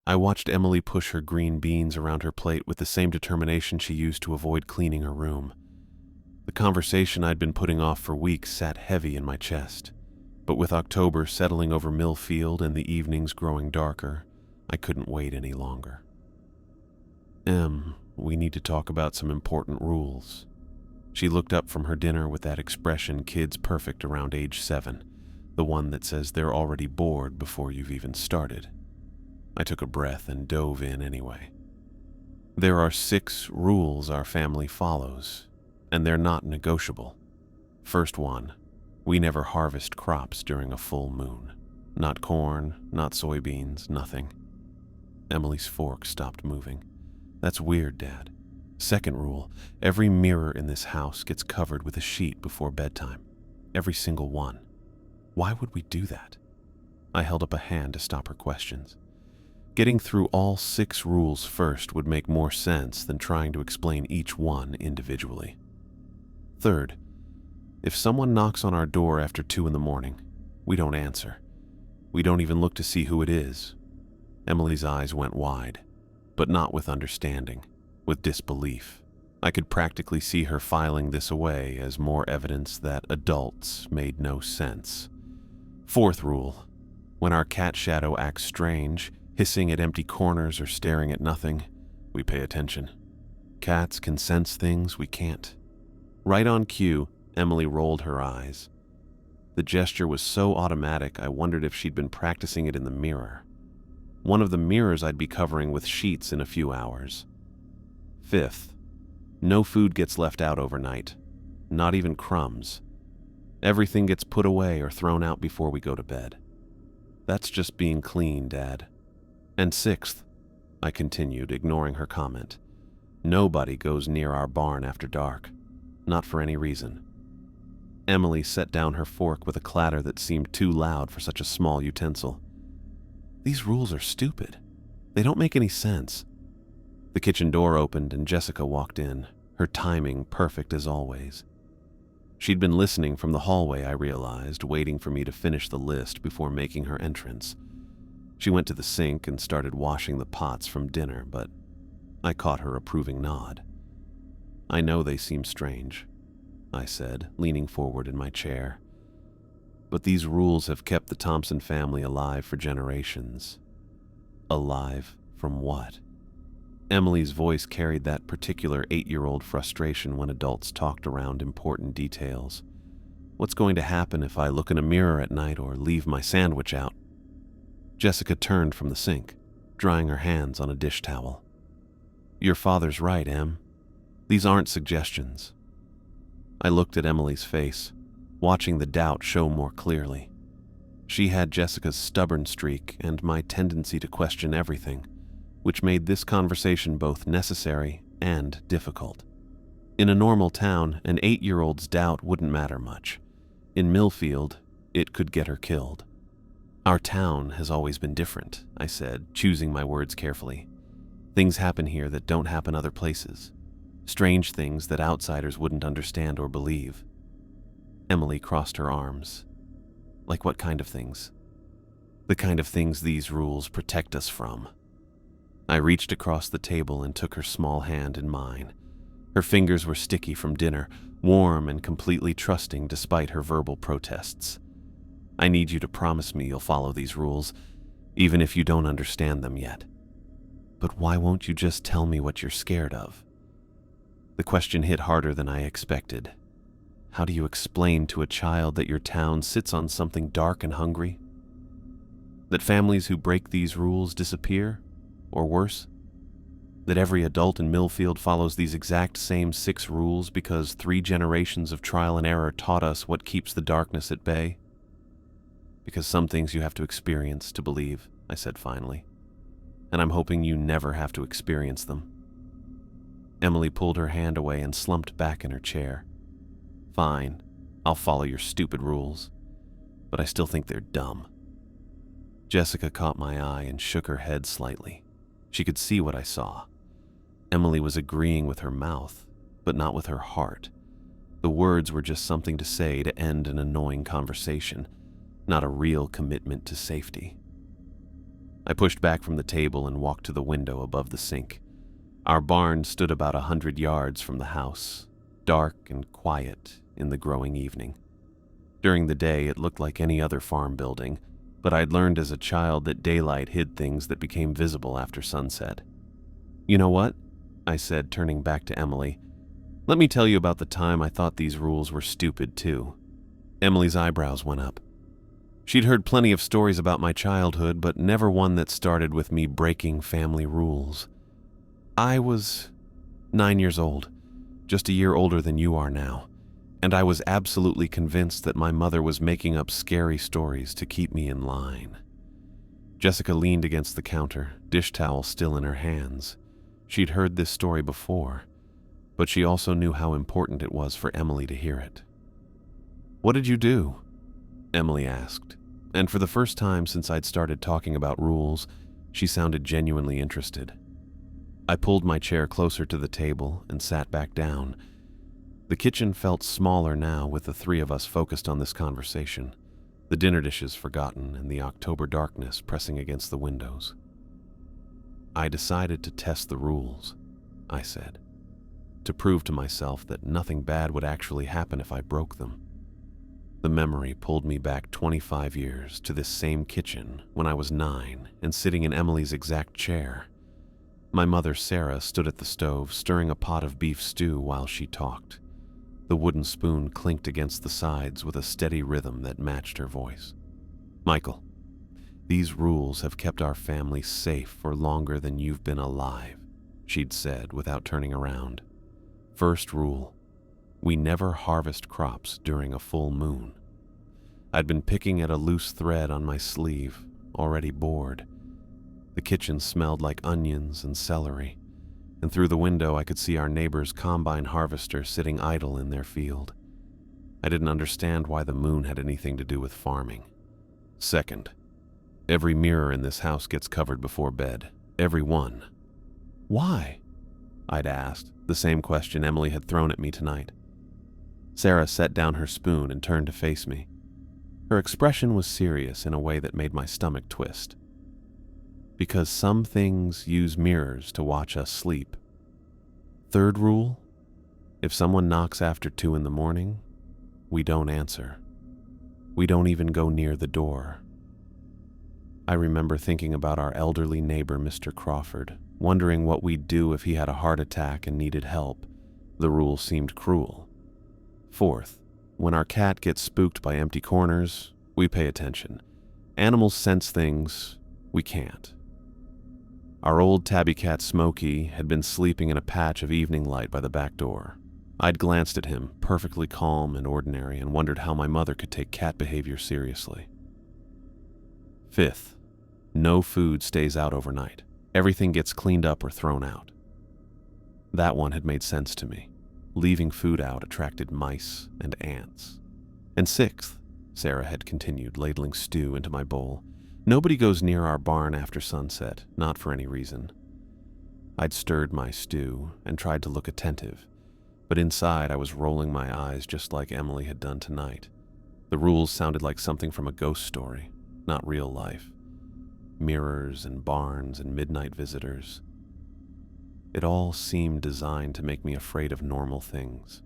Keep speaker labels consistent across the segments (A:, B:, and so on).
A: I watched Emily push her green beans around her plate with the same determination she used to avoid cleaning her room. The conversation I'd been putting off for weeks sat heavy in my chest, but with October settling over Millfield and the evenings growing darker, I couldn't wait any longer. We need to talk about some important rules." She looked up from her dinner with that expression kids perfect around age 7, the one that says they're already bored before you've even started. I took a breath and dove in anyway. "There are 6 rules our family follows, and they're not negotiable. First one, we never harvest crops during a full moon. Not corn, not soybeans, nothing." Emily's fork stopped moving. "That's weird, Dad." "Second rule, every mirror in this house gets covered with a sheet before bedtime. Every single one." "Why would we do that?" I held up a hand to stop her questions. Getting through all 6 rules first would make more sense than trying to explain each one individually. Third, if someone knocks on our door after 2 in the morning, we don't answer. We don't even look to see who it is. Emily's eyes went wide, but not with understanding, with disbelief. I could practically see her filing this away as more evidence that adults made no sense. Fourth rule, when our cat shadow acts strange, hissing at empty corners or staring at nothing, we pay attention. Cats can sense things we can't. Right on cue, Emily rolled her eyes. The gesture was so automatic I wondered if she'd been practicing it in the mirror. One of the mirrors I'd be covering with sheets in a few hours. Fifth, no food gets left out overnight, not even crumbs. Everything gets put away or thrown out before we go to bed. That's just being clean, Dad. And sixth, I continued, ignoring her comment, nobody goes near our barn after dark. Not for any reason. Emily set down her fork with a clatter that seemed too loud for such a small utensil. "These rules are stupid. They don't make any sense." The kitchen door opened and Jessica walked in, her timing perfect as always. She'd been listening from the hallway, I realized, waiting for me to finish the list before making her entrance. She went to the sink and started washing the pots from dinner, but I caught her approving nod. "I know they seem strange," I said, leaning forward in my chair. "But these rules have kept the Thompson family alive for generations." Alive from what? Emily's voice carried that particular 8-year-old frustration when adults talked around important details. "What's going to happen if I look in a mirror at night or leave my sandwich out?" Jessica turned from the sink, drying her hands on a dish towel. "Your father's right, Em. These aren't suggestions." I looked at Emily's face, watching the doubt show more clearly. She had Jessica's stubborn streak and my tendency to question everything, which made this conversation both necessary and difficult. In a normal town, an 8-year-old's doubt wouldn't matter much. In Millfield, it could get her killed. "Our town has always been different," I said, choosing my words carefully. "Things happen here that don't happen other places. Strange things that outsiders wouldn't understand or believe." Emily crossed her arms. "Like what kind of things?" "The kind of things these rules protect us from." I reached across the table and took her small hand in mine. Her fingers were sticky from dinner, warm and completely trusting despite her verbal protests. "I need you to promise me you'll follow these rules, even if you don't understand them yet." "But why won't you just tell me what you're scared of?" The question hit harder than I expected. How do you explain to a child that your town sits on something dark and hungry? That families who break these rules disappear? Or worse? That every adult in Millfield follows these exact same 6 rules because 3 generations of trial and error taught us what keeps the darkness at bay? "Because some things you have to experience to believe," I said finally. "And I'm hoping you never have to experience them." Emily pulled her hand away and slumped back in her chair. "Fine, I'll follow your stupid rules, but I still think they're dumb." Jessica caught my eye and shook her head slightly. She could see what I saw. Emily was agreeing with her mouth, but not with her heart. The words were just something to say to end an annoying conversation, not a real commitment to safety. I pushed back from the table and walked to the window above the sink. Our barn stood about 100 yards from the house, dark and quiet in the growing evening. During the day, it looked like any other farm building, but I'd learned as a child that daylight hid things that became visible after sunset. "You know what?" I said, turning back to Emily. "Let me tell you about the time I thought these rules were stupid, too." Emily's eyebrows went up. She'd heard plenty of stories about my childhood, but never one that started with me breaking family rules. I was 9 years old, just a year older than you are now, and I was absolutely convinced that my mother was making up scary stories to keep me in line. Jessica leaned against the counter, dish towel still in her hands. She'd heard this story before, but she also knew how important it was for Emily to hear it. "What did you do?" Emily asked, and for the first time since I'd started talking about rules, she sounded genuinely interested. I pulled my chair closer to the table and sat back down. The kitchen felt smaller now with the three of us focused on this conversation, the dinner dishes forgotten and the October darkness pressing against the windows. "I decided to test the rules," I said, "to prove to myself that nothing bad would actually happen if I broke them." The memory pulled me back 25 years to this same kitchen when I was 9 and sitting in Emily's exact chair. My mother, Sarah, stood at the stove stirring a pot of beef stew while she talked. The wooden spoon clinked against the sides with a steady rhythm that matched her voice. "Michael, these rules have kept our family safe for longer than you've been alive," she'd said without turning around. "First rule, we never harvest crops during a full moon." I'd been picking at a loose thread on my sleeve, already bored. The kitchen smelled like onions and celery, and through the window I could see our neighbor's combine harvester sitting idle in their field. I didn't understand why the moon had anything to do with farming. Second, every mirror in this house gets covered before bed. Every one. "Why?" I'd asked, the same question Emily had thrown at me tonight. Sarah set down her spoon and turned to face me. Her expression was serious in a way that made my stomach twist. "Because some things use mirrors to watch us sleep. Third rule, if someone knocks after 2 in the morning, we don't answer. We don't even go near the door." I remember thinking about our elderly neighbor, Mr. Crawford, wondering what we'd do if he had a heart attack and needed help. The rule seemed cruel. Fourth, when our cat gets spooked by empty corners, we pay attention. Animals sense things we can't. Our old tabby cat Smokey had been sleeping in a patch of evening light by the back door. I'd glanced at him, perfectly calm and ordinary, and wondered how my mother could take cat behavior seriously. Fifth, no food stays out overnight. Everything gets cleaned up or thrown out. That one had made sense to me. Leaving food out attracted mice and ants. And sixth, Sarah had continued, ladling stew into my bowl, nobody goes near our barn after sunset, not for any reason. I'd stirred my stew and tried to look attentive, but inside I was rolling my eyes just like Emily had done tonight. The rules sounded like something from a ghost story, not real life. Mirrors and barns and midnight visitors. It all seemed designed to make me afraid of normal things.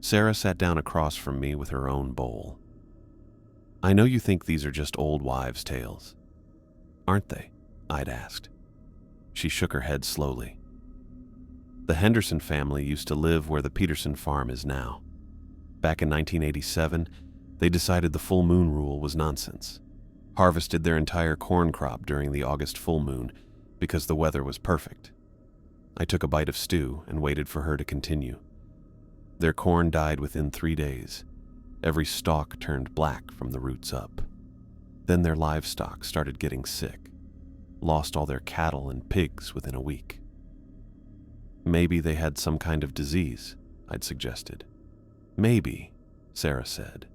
A: Sarah sat down across from me with her own bowl. "I know you think these are just old wives' tales. Aren't they?" I'd asked. She shook her head slowly. "The Henderson family used to live where the Peterson farm is now. Back in 1987, they decided the full moon rule was nonsense. Harvested their entire corn crop during the August full moon because the weather was perfect." I took a bite of stew and waited for her to continue. "Their corn died within 3 days. Every stalk turned black from the roots up. Then their livestock started getting sick. Lost all their cattle and pigs within a week." "Maybe they had some kind of disease," I'd suggested. "Maybe," Sarah said.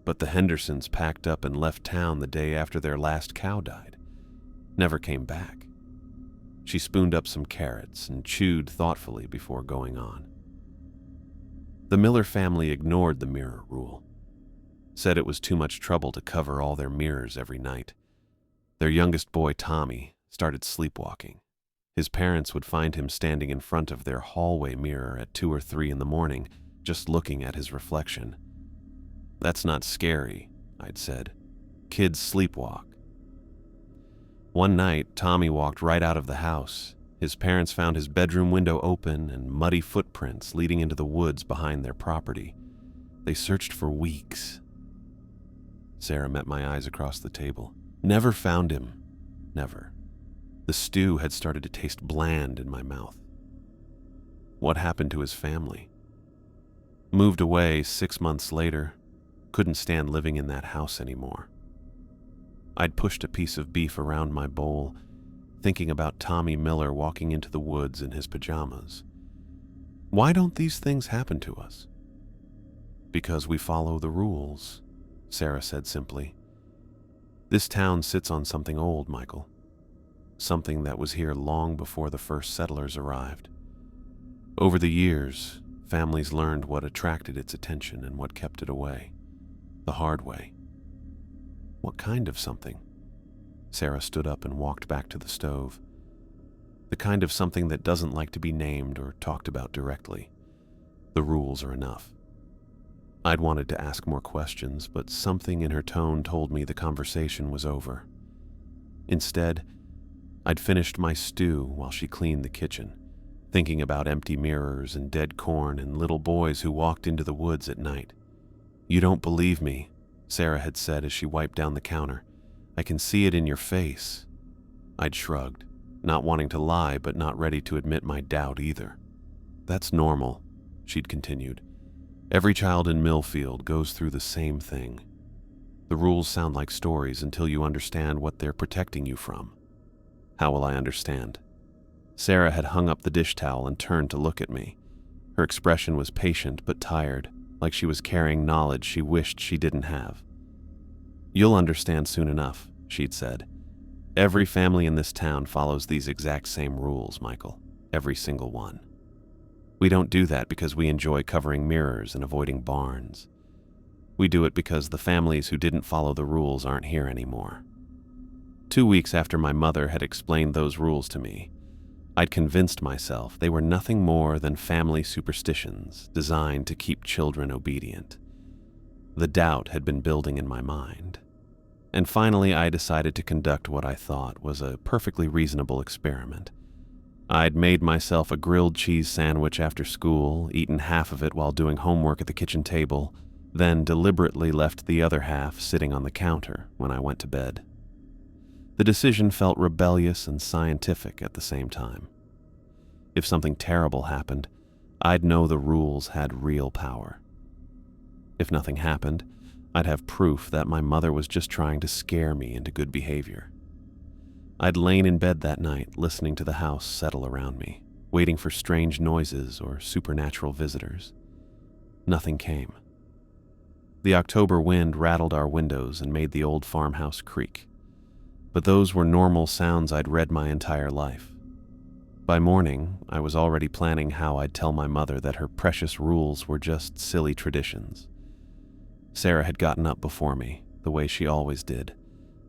A: "But the Hendersons packed up and left town the day after their last cow died. Never came back." She spooned up some carrots and chewed thoughtfully before going on. "The Miller family ignored the mirror rule. Said it was too much trouble to cover all their mirrors every night. Their youngest boy, Tommy, started sleepwalking. His parents would find him standing in front of their hallway mirror at 2 or 3 in the morning, just looking at his reflection. "That's not scary," I'd said. "Kids sleepwalk." One night, Tommy walked right out of the house. His parents found his bedroom window open and muddy footprints leading into the woods behind their property. They searched for weeks. Sarah met my eyes across the table. "Never found him. Never." The stew had started to taste bland in my mouth. "What happened to his family?" "Moved away 6 months later. Couldn't stand living in that house anymore." I'd pushed a piece of beef around my bowl, thinking about Tommy Miller walking into the woods in his pajamas. "Why don't these things happen to us?" "Because we follow the rules," Sarah said simply. "This town sits on something old, Michael. Something that was here long before the first settlers arrived. Over the years, families learned what attracted its attention and what kept it away. The hard way." "What kind of something?" Sarah stood up and walked back to the stove. "The kind of something that doesn't like to be named or talked about directly. The rules are enough." I'd wanted to ask more questions, but something in her tone told me the conversation was over. Instead, I'd finished my stew while she cleaned the kitchen, thinking about empty mirrors and dead corn and little boys who walked into the woods at night. "You don't believe me," Sarah had said as she wiped down the counter. "I can see it in your face." I'd shrugged, not wanting to lie but not ready to admit my doubt either. "That's normal," she'd continued. "Every child in Millfield goes through the same thing. The rules sound like stories until you understand what they're protecting you from." "How will I understand?" Sarah had hung up the dish towel and turned to look at me. Her expression was patient but tired, like she was carrying knowledge she wished she didn't have. "You'll understand soon enough," she'd said. "Every family in this town follows these exact same rules, Michael. Every single one. We don't do that because we enjoy covering mirrors and avoiding barns. We do it because the families who didn't follow the rules aren't here anymore." 2 weeks after my mother had explained those rules to me, I'd convinced myself they were nothing more than family superstitions designed to keep children obedient. The doubt had been building in my mind. And finally, I decided to conduct what I thought was a perfectly reasonable experiment. I'd made myself a grilled cheese sandwich after school, eaten half of it while doing homework at the kitchen table, then deliberately left the other half sitting on the counter when I went to bed. The decision felt rebellious and scientific at the same time. If something terrible happened, I'd know the rules had real power. If nothing happened, I'd have proof that my mother was just trying to scare me into good behavior. I'd lain in bed that night, listening to the house settle around me, waiting for strange noises or supernatural visitors. Nothing came. The October wind rattled our windows and made the old farmhouse creak. But those were normal sounds I'd read my entire life. By morning, I was already planning how I'd tell my mother that her precious rules were just silly traditions. Sarah had gotten up before me, the way she always did,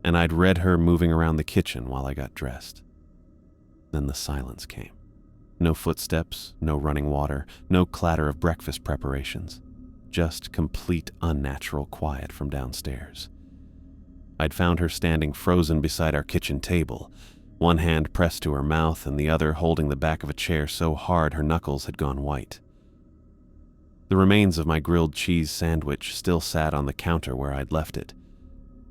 A: and I'd read her moving around the kitchen while I got dressed. Then the silence came. No footsteps, no running water, no clatter of breakfast preparations. Just complete unnatural quiet from downstairs. I'd found her standing frozen beside our kitchen table, one hand pressed to her mouth and the other holding the back of a chair so hard her knuckles had gone white. The remains of my grilled cheese sandwich still sat on the counter where I'd left it,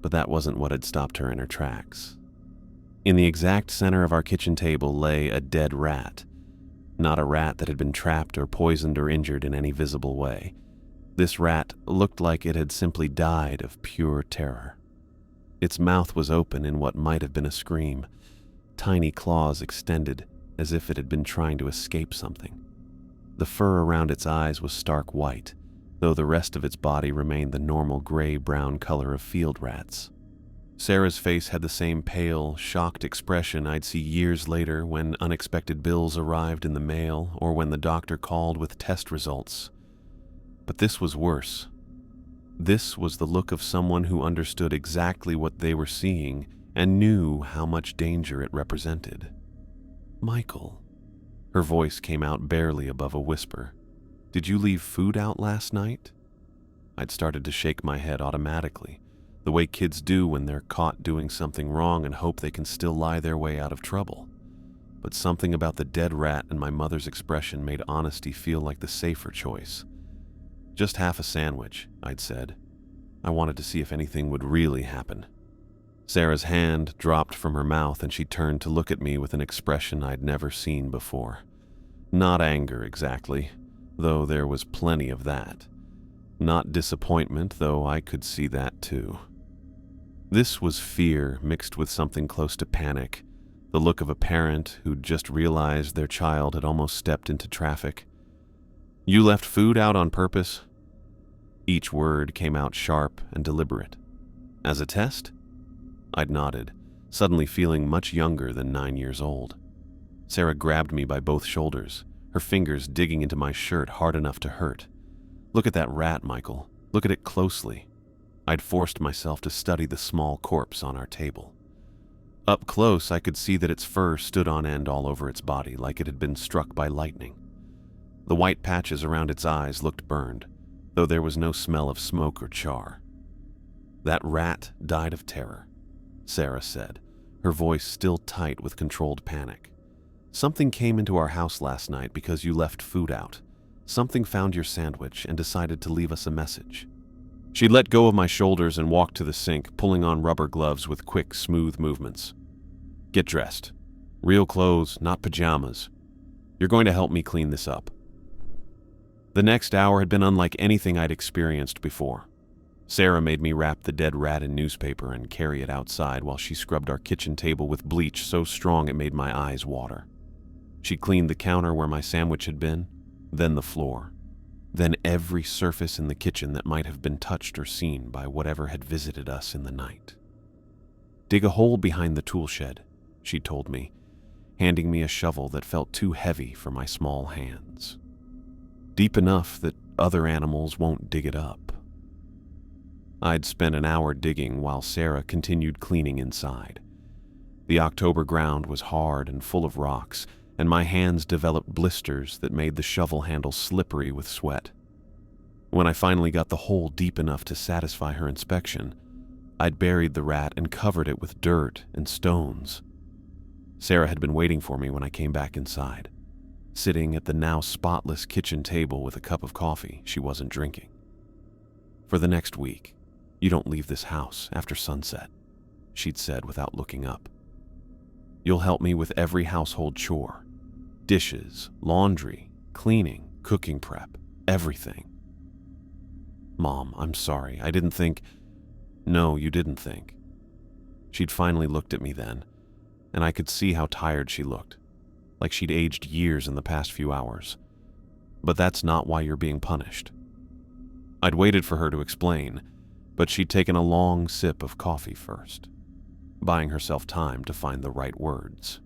A: but that wasn't what had stopped her in her tracks. In the exact center of our kitchen table lay a dead rat. Not a rat that had been trapped or poisoned or injured in any visible way. This rat looked like it had simply died of pure terror. Its mouth was open in what might have been a scream, tiny claws extended as if it had been trying to escape something. The fur around its eyes was stark white, though the rest of its body remained the normal gray-brown color of field rats. Sarah's face had the same pale, shocked expression I'd see years later when unexpected bills arrived in the mail or when the doctor called with test results. But this was worse. This was the look of someone who understood exactly what they were seeing and knew how much danger it represented. "Michael," her voice came out barely above a whisper, "did you leave food out last night?" I'd started to shake my head automatically, the way kids do when they're caught doing something wrong and hope they can still lie their way out of trouble. But something about the dead rat and my mother's expression made honesty feel like the safer choice. "Just half a sandwich," I'd said. I wanted to see if anything would really happen. Sarah's hand dropped from her mouth and she turned to look at me with an expression I'd never seen before. Not anger exactly, though there was plenty of that. Not disappointment, though I could see that too. This was fear mixed with something close to panic, the look of a parent who'd just realized their child had almost stepped into traffic. "You left food out on purpose?" Each word came out sharp and deliberate. "As a test?" I'd nodded, suddenly feeling much younger than 9 years old. Sarah grabbed me by both shoulders, her fingers digging into my shirt hard enough to hurt. "Look at that rat, Michael. Look at it closely." I'd forced myself to study the small corpse on our table. Up close, I could see that its fur stood on end all over its body, like it had been struck by lightning. The white patches around its eyes looked burned, though there was no smell of smoke or char. "That rat died of terror," Sarah said, her voice still tight with controlled panic. "Something came into our house last night because you left food out. Something found your sandwich and decided to leave us a message." She let go of my shoulders and walked to the sink, pulling on rubber gloves with quick, smooth movements. "Get dressed. Real clothes, not pajamas. You're going to help me clean this up." The next hour had been unlike anything I'd experienced before. Sarah made me wrap the dead rat in newspaper and carry it outside while she scrubbed our kitchen table with bleach so strong it made my eyes water. She cleaned the counter where my sandwich had been, then the floor, then every surface in the kitchen that might have been touched or seen by whatever had visited us in the night. "Dig a hole behind the tool shed," she told me, handing me a shovel that felt too heavy for my small hands. "Deep enough that other animals won't dig it up." I'd spent an hour digging while Sarah continued cleaning inside. The October ground was hard and full of rocks, and my hands developed blisters that made the shovel handle slippery with sweat. When I finally got the hole deep enough to satisfy her inspection, I'd buried the rat and covered it with dirt and stones. Sarah had been waiting for me when I came back inside, sitting at the now spotless kitchen table with a cup of coffee she wasn't drinking. "For the next week, you don't leave this house after sunset," she'd said without looking up. "You'll help me with every household chore. Dishes, laundry, cleaning, cooking prep, everything." "Mom, I'm sorry. I didn't think—" "No, you didn't think." She'd finally looked at me then, and I could see how tired she looked, like she'd aged years in the past few hours. "But that's not why you're being punished." I'd waited for her to explain, but she'd taken a long sip of coffee first, buying herself time to find the right words.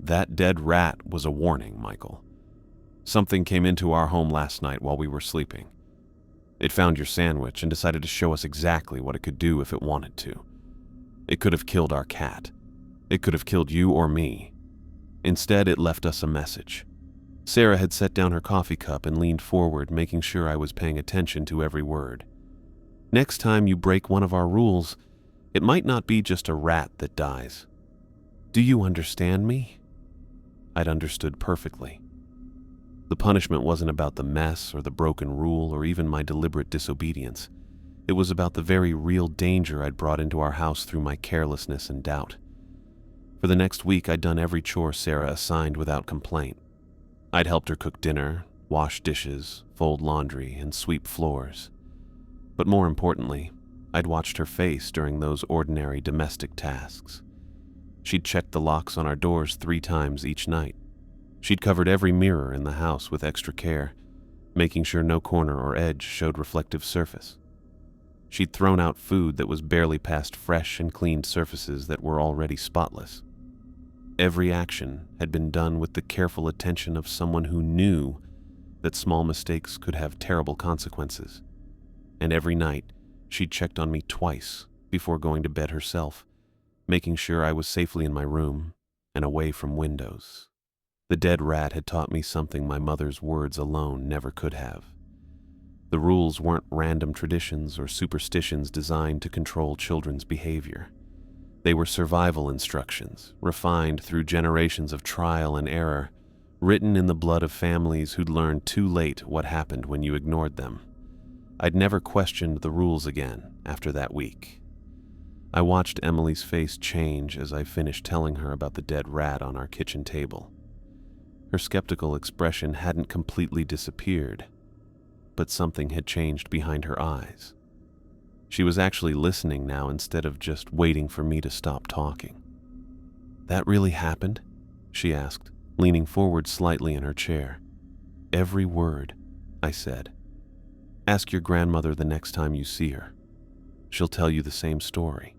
A: "That dead rat was a warning, Michael. Something came into our home last night while we were sleeping. It found your sandwich and decided to show us exactly what it could do if it wanted to. It could have killed our cat. It could have killed you or me. Instead, it left us a message." Sarah had set down her coffee cup and leaned forward, making sure I was paying attention to every word. "Next time you break one of our rules, it might not be just a rat that dies. Do you understand me?" I'd understood perfectly. The punishment wasn't about the mess or the broken rule or even my deliberate disobedience. It was about the very real danger I'd brought into our house through my carelessness and doubt. For the next week, I'd done every chore Sarah assigned without complaint. I'd helped her cook dinner, wash dishes, fold laundry, and sweep floors. But more importantly, I'd watched her face during those ordinary domestic tasks. She'd checked the locks on our doors 3 times each night. She'd covered every mirror in the house with extra care, making sure no corner or edge showed reflective surface. She'd thrown out food that was barely past fresh and cleaned surfaces that were already spotless. Every action had been done with the careful attention of someone who knew that small mistakes could have terrible consequences. And every night, she'd checked on me twice before going to bed herself, making sure I was safely in my room and away from windows. The dead rat had taught me something my mother's words alone never could have. The rules weren't random traditions or superstitions designed to control children's behavior. They were survival instructions, refined through generations of trial and error, written in the blood of families who'd learned too late what happened when you ignored them. I'd never questioned the rules again after that week. I watched Emily's face change as I finished telling her about the dead rat on our kitchen table. Her skeptical expression hadn't completely disappeared, but something had changed behind her eyes. She was actually listening now instead of just waiting for me to stop talking. "That really happened?" she asked, leaning forward slightly in her chair. "Every word," I said. "Ask your grandmother the next time you see her. She'll tell you the same story."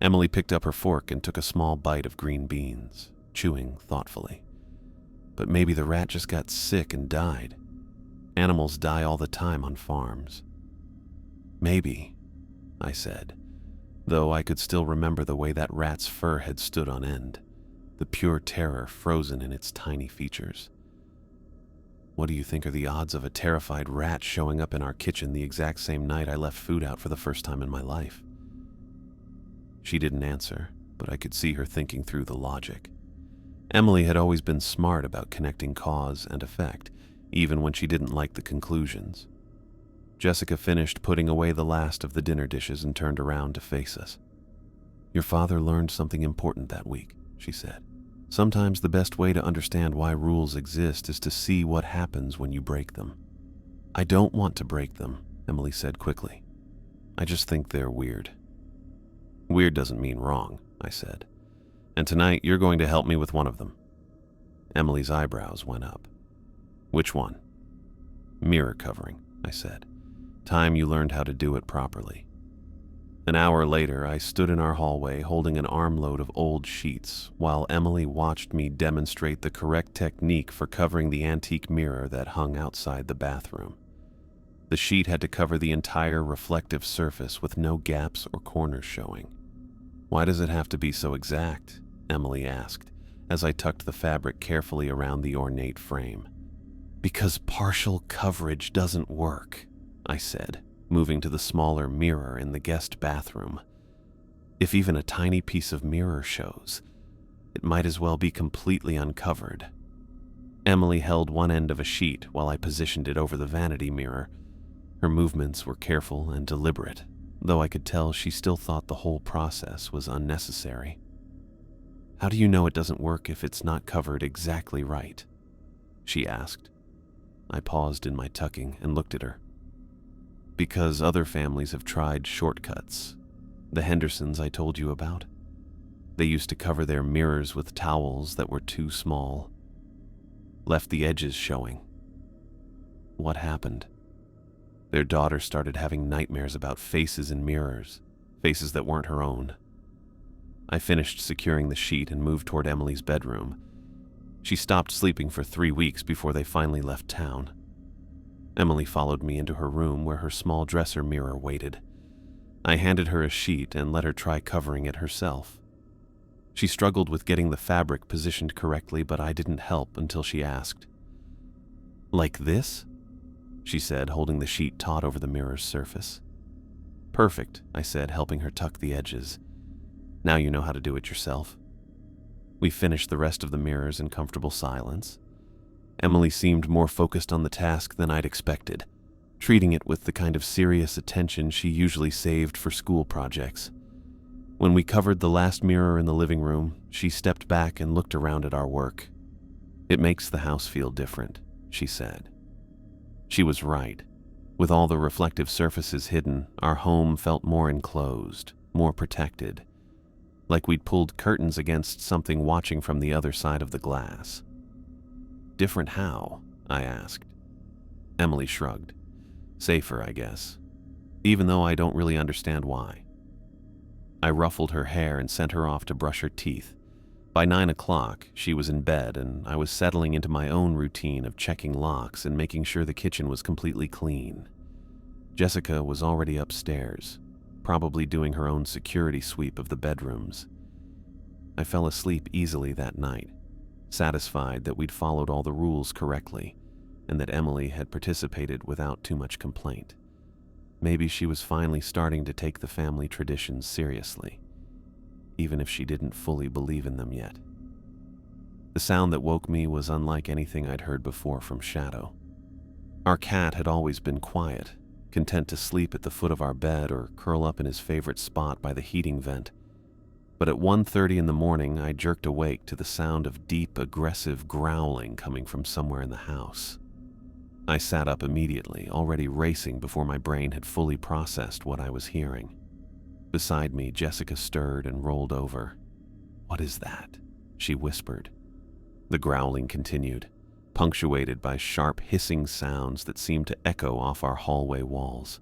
A: Emily picked up her fork and took a small bite of green beans, chewing thoughtfully. "But maybe the rat just got sick and died. Animals die all the time on farms." "Maybe," I said, though I could still remember the way that rat's fur had stood on end, the pure terror frozen in its tiny features. "What do you think are the odds of a terrified rat showing up in our kitchen the exact same night I left food out for the first time in my life?" She didn't answer, but I could see her thinking through the logic. Emily had always been smart about connecting cause and effect, even when she didn't like the conclusions. Jessica finished putting away the last of the dinner dishes and turned around to face us. "Your father learned something important that week," she said. "Sometimes the best way to understand why rules exist is to see what happens when you break them." "I don't want to break them," Emily said quickly. "I just think they're weird." "Weird doesn't mean wrong," I said. "And tonight you're going to help me with one of them." Emily's eyebrows went up. "Which one?" "Mirror covering," I said. "Time you learned how to do it properly." An hour later, I stood in our hallway holding an armload of old sheets while Emily watched me demonstrate the correct technique for covering the antique mirror that hung outside the bathroom. The sheet had to cover the entire reflective surface with no gaps or corners showing. "Why does it have to be so exact?" Emily asked, as I tucked the fabric carefully around the ornate frame. "Because partial coverage doesn't work," I said, moving to the smaller mirror in the guest bathroom. "If even a tiny piece of mirror shows, it might as well be completely uncovered." Emily held one end of a sheet while I positioned it over the vanity mirror. Her movements were careful and deliberate, though I could tell she still thought the whole process was unnecessary. "How do you know it doesn't work if it's not covered exactly right?" she asked. I paused in my tucking and looked at her. "Because other families have tried shortcuts. The Hendersons I told you about. They used to cover their mirrors with towels that were too small. Left the edges showing. What happened? Their daughter started having nightmares about faces in mirrors, faces that weren't her own." I finished securing the sheet and moved toward Emily's bedroom. She stopped sleeping for 3 weeks before they finally left town. Emily followed me into her room where her small dresser mirror waited. I handed her a sheet and let her try covering it herself. She struggled with getting the fabric positioned correctly, but I didn't help until she asked. "Like this?" she said, holding the sheet taut over the mirror's surface. "Perfect," I said, helping her tuck the edges. "Now you know how to do it yourself." We finished the rest of the mirrors in comfortable silence. Emily seemed more focused on the task than I'd expected, treating it with the kind of serious attention she usually saved for school projects. When we covered the last mirror in the living room, she stepped back and looked around at our work. "It makes the house feel different," she said. She was right. With all the reflective surfaces hidden, our home felt more enclosed, more protected, like we'd pulled curtains against something watching from the other side of the glass. "Different how?" I asked. Emily shrugged. "Safer, I guess, even though I don't really understand why." I ruffled her hair and sent her off to brush her teeth. By 9 o'clock, she was in bed, and I was settling into my own routine of checking locks and making sure the kitchen was completely clean. Jessica was already upstairs. probably doing her own security sweep of the bedrooms. I fell asleep easily that night, satisfied that we'd followed all the rules correctly and that Emily had participated without too much complaint. Maybe she was finally starting to take the family traditions seriously, even if she didn't fully believe in them yet. The sound that woke me was unlike anything I'd heard before from Shadow. Our cat had always been quiet, content to sleep at the foot of our bed or curl up in his favorite spot by the heating vent. But at 1:30 in the morning, I jerked awake to the sound of deep, aggressive growling coming from somewhere in the house. I sat up immediately, already racing before my brain had fully processed what I was hearing. Beside me, Jessica stirred and rolled over. "What is that?" she whispered. The growling continued, punctuated by sharp hissing sounds that seemed to echo off our hallway walls.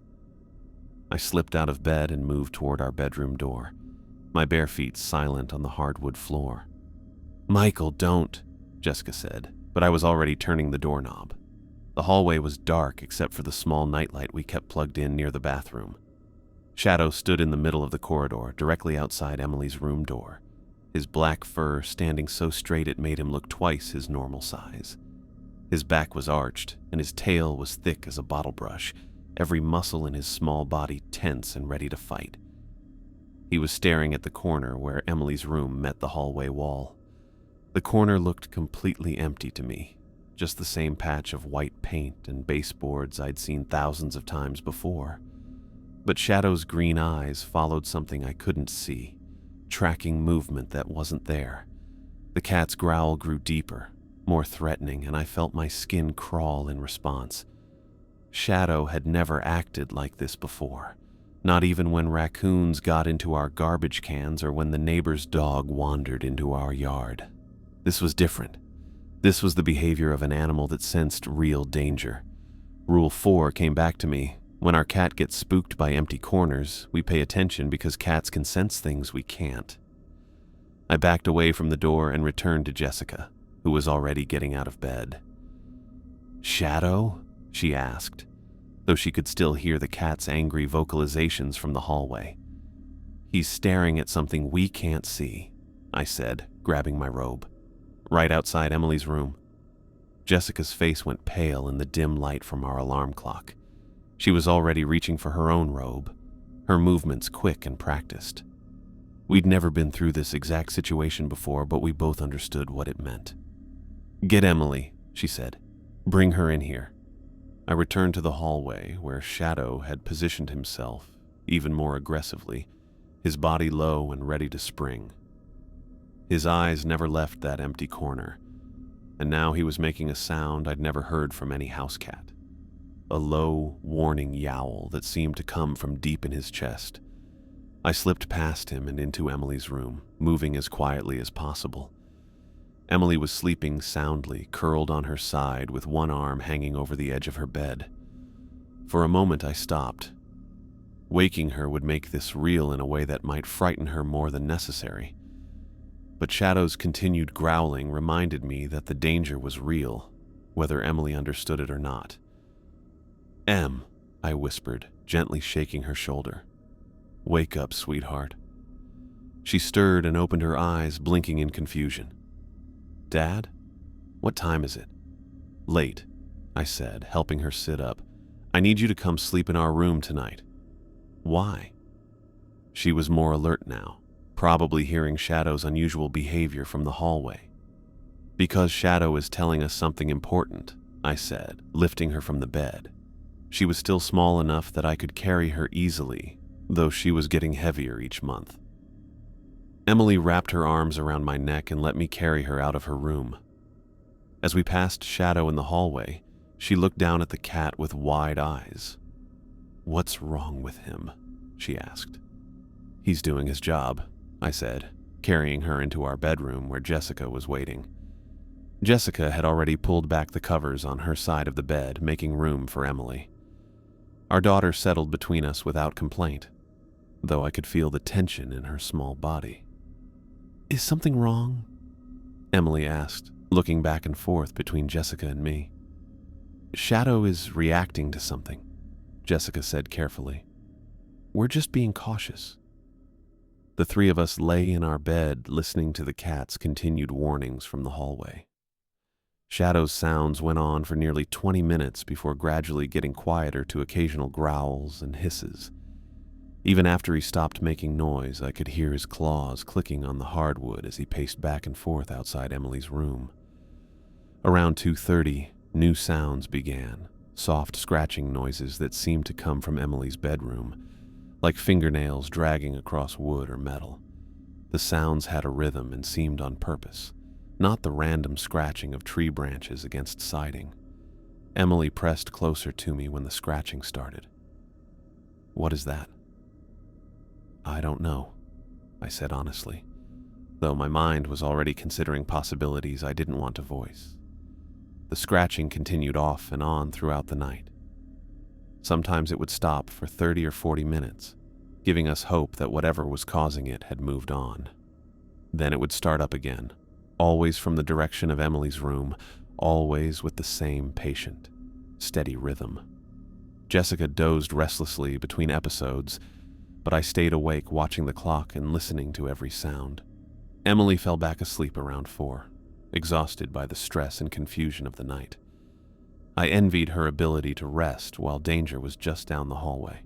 A: I slipped out of bed and moved toward our bedroom door, my bare feet silent on the hardwood floor. "Michael, don't," Jessica said, but I was already turning the doorknob. The hallway was dark except for the small nightlight we kept plugged in near the bathroom. Shadow stood in the middle of the corridor, directly outside Emily's room door, his black fur standing so straight it made him look twice his normal size. His back was arched, and his tail was thick as a bottle brush, every muscle in his small body tense and ready to fight. He was staring at the corner where Emily's room met the hallway wall. The corner looked completely empty to me, just the same patch of white paint and baseboards I'd seen thousands of times before. But Shadow's green eyes followed something I couldn't see, tracking movement that wasn't there. The cat's growl grew deeper, more threatening, and I felt my skin crawl in response. Shadow had never acted like this before, not even when raccoons got into our garbage cans or when the neighbor's dog wandered into our yard. This was different. This was the behavior of an animal that sensed real danger. Rule 4 came back to me. When our cat gets spooked by empty corners, we pay attention because cats can sense things we can't. I backed away from the door and returned to Jessica, who was already getting out of bed. "Shadow?" she asked, though she could still hear the cat's angry vocalizations from the hallway. "He's staring at something we can't see," I said, grabbing my robe. "Right outside Emily's room." Jessica's face went pale in the dim light from our alarm clock. She was already reaching for her own robe, her movements quick and practiced. We'd never been through this exact situation before, but we both understood what it meant. "Get Emily," she said. "Bring her in here." I returned to the hallway where Shadow had positioned himself, even more aggressively, his body low and ready to spring. His eyes never left that empty corner, and now he was making a sound I'd never heard from any house cat. A low, warning yowl that seemed to come from deep in his chest. I slipped past him and into Emily's room, moving as quietly as possible. Emily was sleeping soundly, curled on her side with one arm hanging over the edge of her bed. For a moment I stopped. Waking her would make this real in a way that might frighten her more than necessary. But Shadow's continued growling reminded me that the danger was real, whether Emily understood it or not. "Em," I whispered, gently shaking her shoulder. "Wake up, sweetheart." She stirred and opened her eyes, blinking in confusion. "Dad? What time is it?" "Late," I said, helping her sit up. "I need you to come sleep in our room tonight." "Why?" She was more alert now, probably hearing Shadow's unusual behavior from the hallway. "Because Shadow is telling us something important," I said, lifting her from the bed. She was still small enough that I could carry her easily, though she was getting heavier each month. Emily wrapped her arms around my neck and let me carry her out of her room. As we passed Shadow in the hallway, she looked down at the cat with wide eyes. "What's wrong with him?" she asked. "He's doing his job," I said, carrying her into our bedroom where Jessica was waiting. Jessica had already pulled back the covers on her side of the bed, making room for Emily. Our daughter settled between us without complaint, though I could feel the tension in her small body. "Is something wrong?" Emily asked, looking back and forth between Jessica and me. "Shadow is reacting to something," Jessica said carefully. We're just being cautious." The three of us lay in our bed, listening to the cat's continued warnings from the hallway. Shadow's sounds went on for nearly 20 minutes before gradually getting quieter to occasional growls and hisses. Even after he stopped making noise, I could hear his claws clicking on the hardwood as he paced back and forth outside Emily's room. Around 2:30, new sounds began, soft scratching noises that seemed to come from Emily's bedroom, like fingernails dragging across wood or metal. The sounds had a rhythm and seemed on purpose, not the random scratching of tree branches against siding. Emily pressed closer to me when the scratching started. "What is that?" "I don't know," I said honestly, though my mind was already considering possibilities I didn't want to voice. The scratching continued off and on throughout the night. Sometimes it would stop for 30 or 40 minutes, giving us hope that whatever was causing it had moved on. Then it would start up again, always from the direction of Emily's room, always with the same patient, steady rhythm. Jessica dozed restlessly between episodes, but I stayed awake watching the clock and listening to every sound. Emily fell back asleep around 4, exhausted by the stress and confusion of the night. I envied her ability to rest while danger was just down the hallway.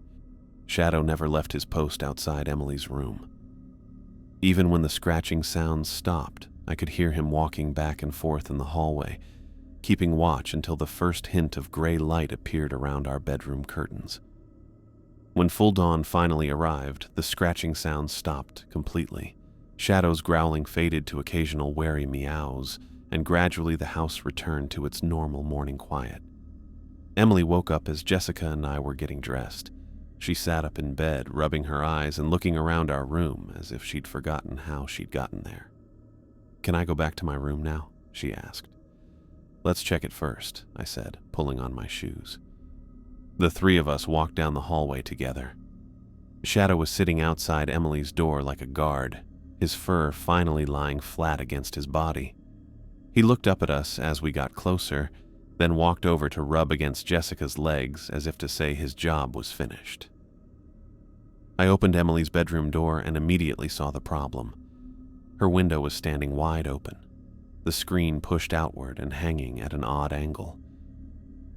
A: Shadow never left his post outside Emily's room. Even when the scratching sounds stopped, I could hear him walking back and forth in the hallway, keeping watch until the first hint of gray light appeared around our bedroom curtains. When full dawn finally arrived, the scratching sounds stopped completely. Shadow's growling faded to occasional wary meows, and gradually the house returned to its normal morning quiet. Emily woke up as Jessica and I were getting dressed. She sat up in bed, rubbing her eyes and looking around our room as if she'd forgotten how she'd gotten there. "Can I go back to my room now?" she asked. "Let's check it first," I said, pulling on my shoes. The three of us walked down the hallway together. Shadow was sitting outside Emily's door like a guard, his fur finally lying flat against his body. He looked up at us as we got closer, then walked over to rub against Jessica's legs as if to say his job was finished. I opened Emily's bedroom door and immediately saw the problem. Her window was standing wide open, the screen pushed outward and hanging at an odd angle.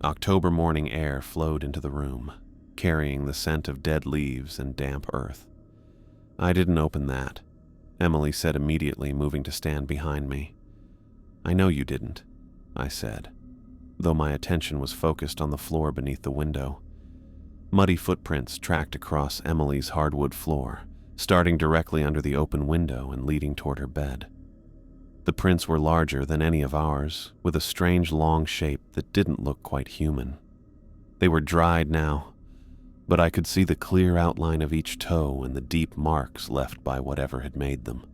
A: October morning air flowed into the room, carrying the scent of dead leaves and damp earth. "I didn't open that," Emily said immediately, moving to stand behind me. "I know you didn't," I said, though my attention was focused on the floor beneath the window. Muddy footprints tracked across Emily's hardwood floor, starting directly under the open window and leading toward her bed. The prints were larger than any of ours, with a strange long shape that didn't look quite human. They were dried now, but I could see the clear outline of each toe and the deep marks left by whatever had made them.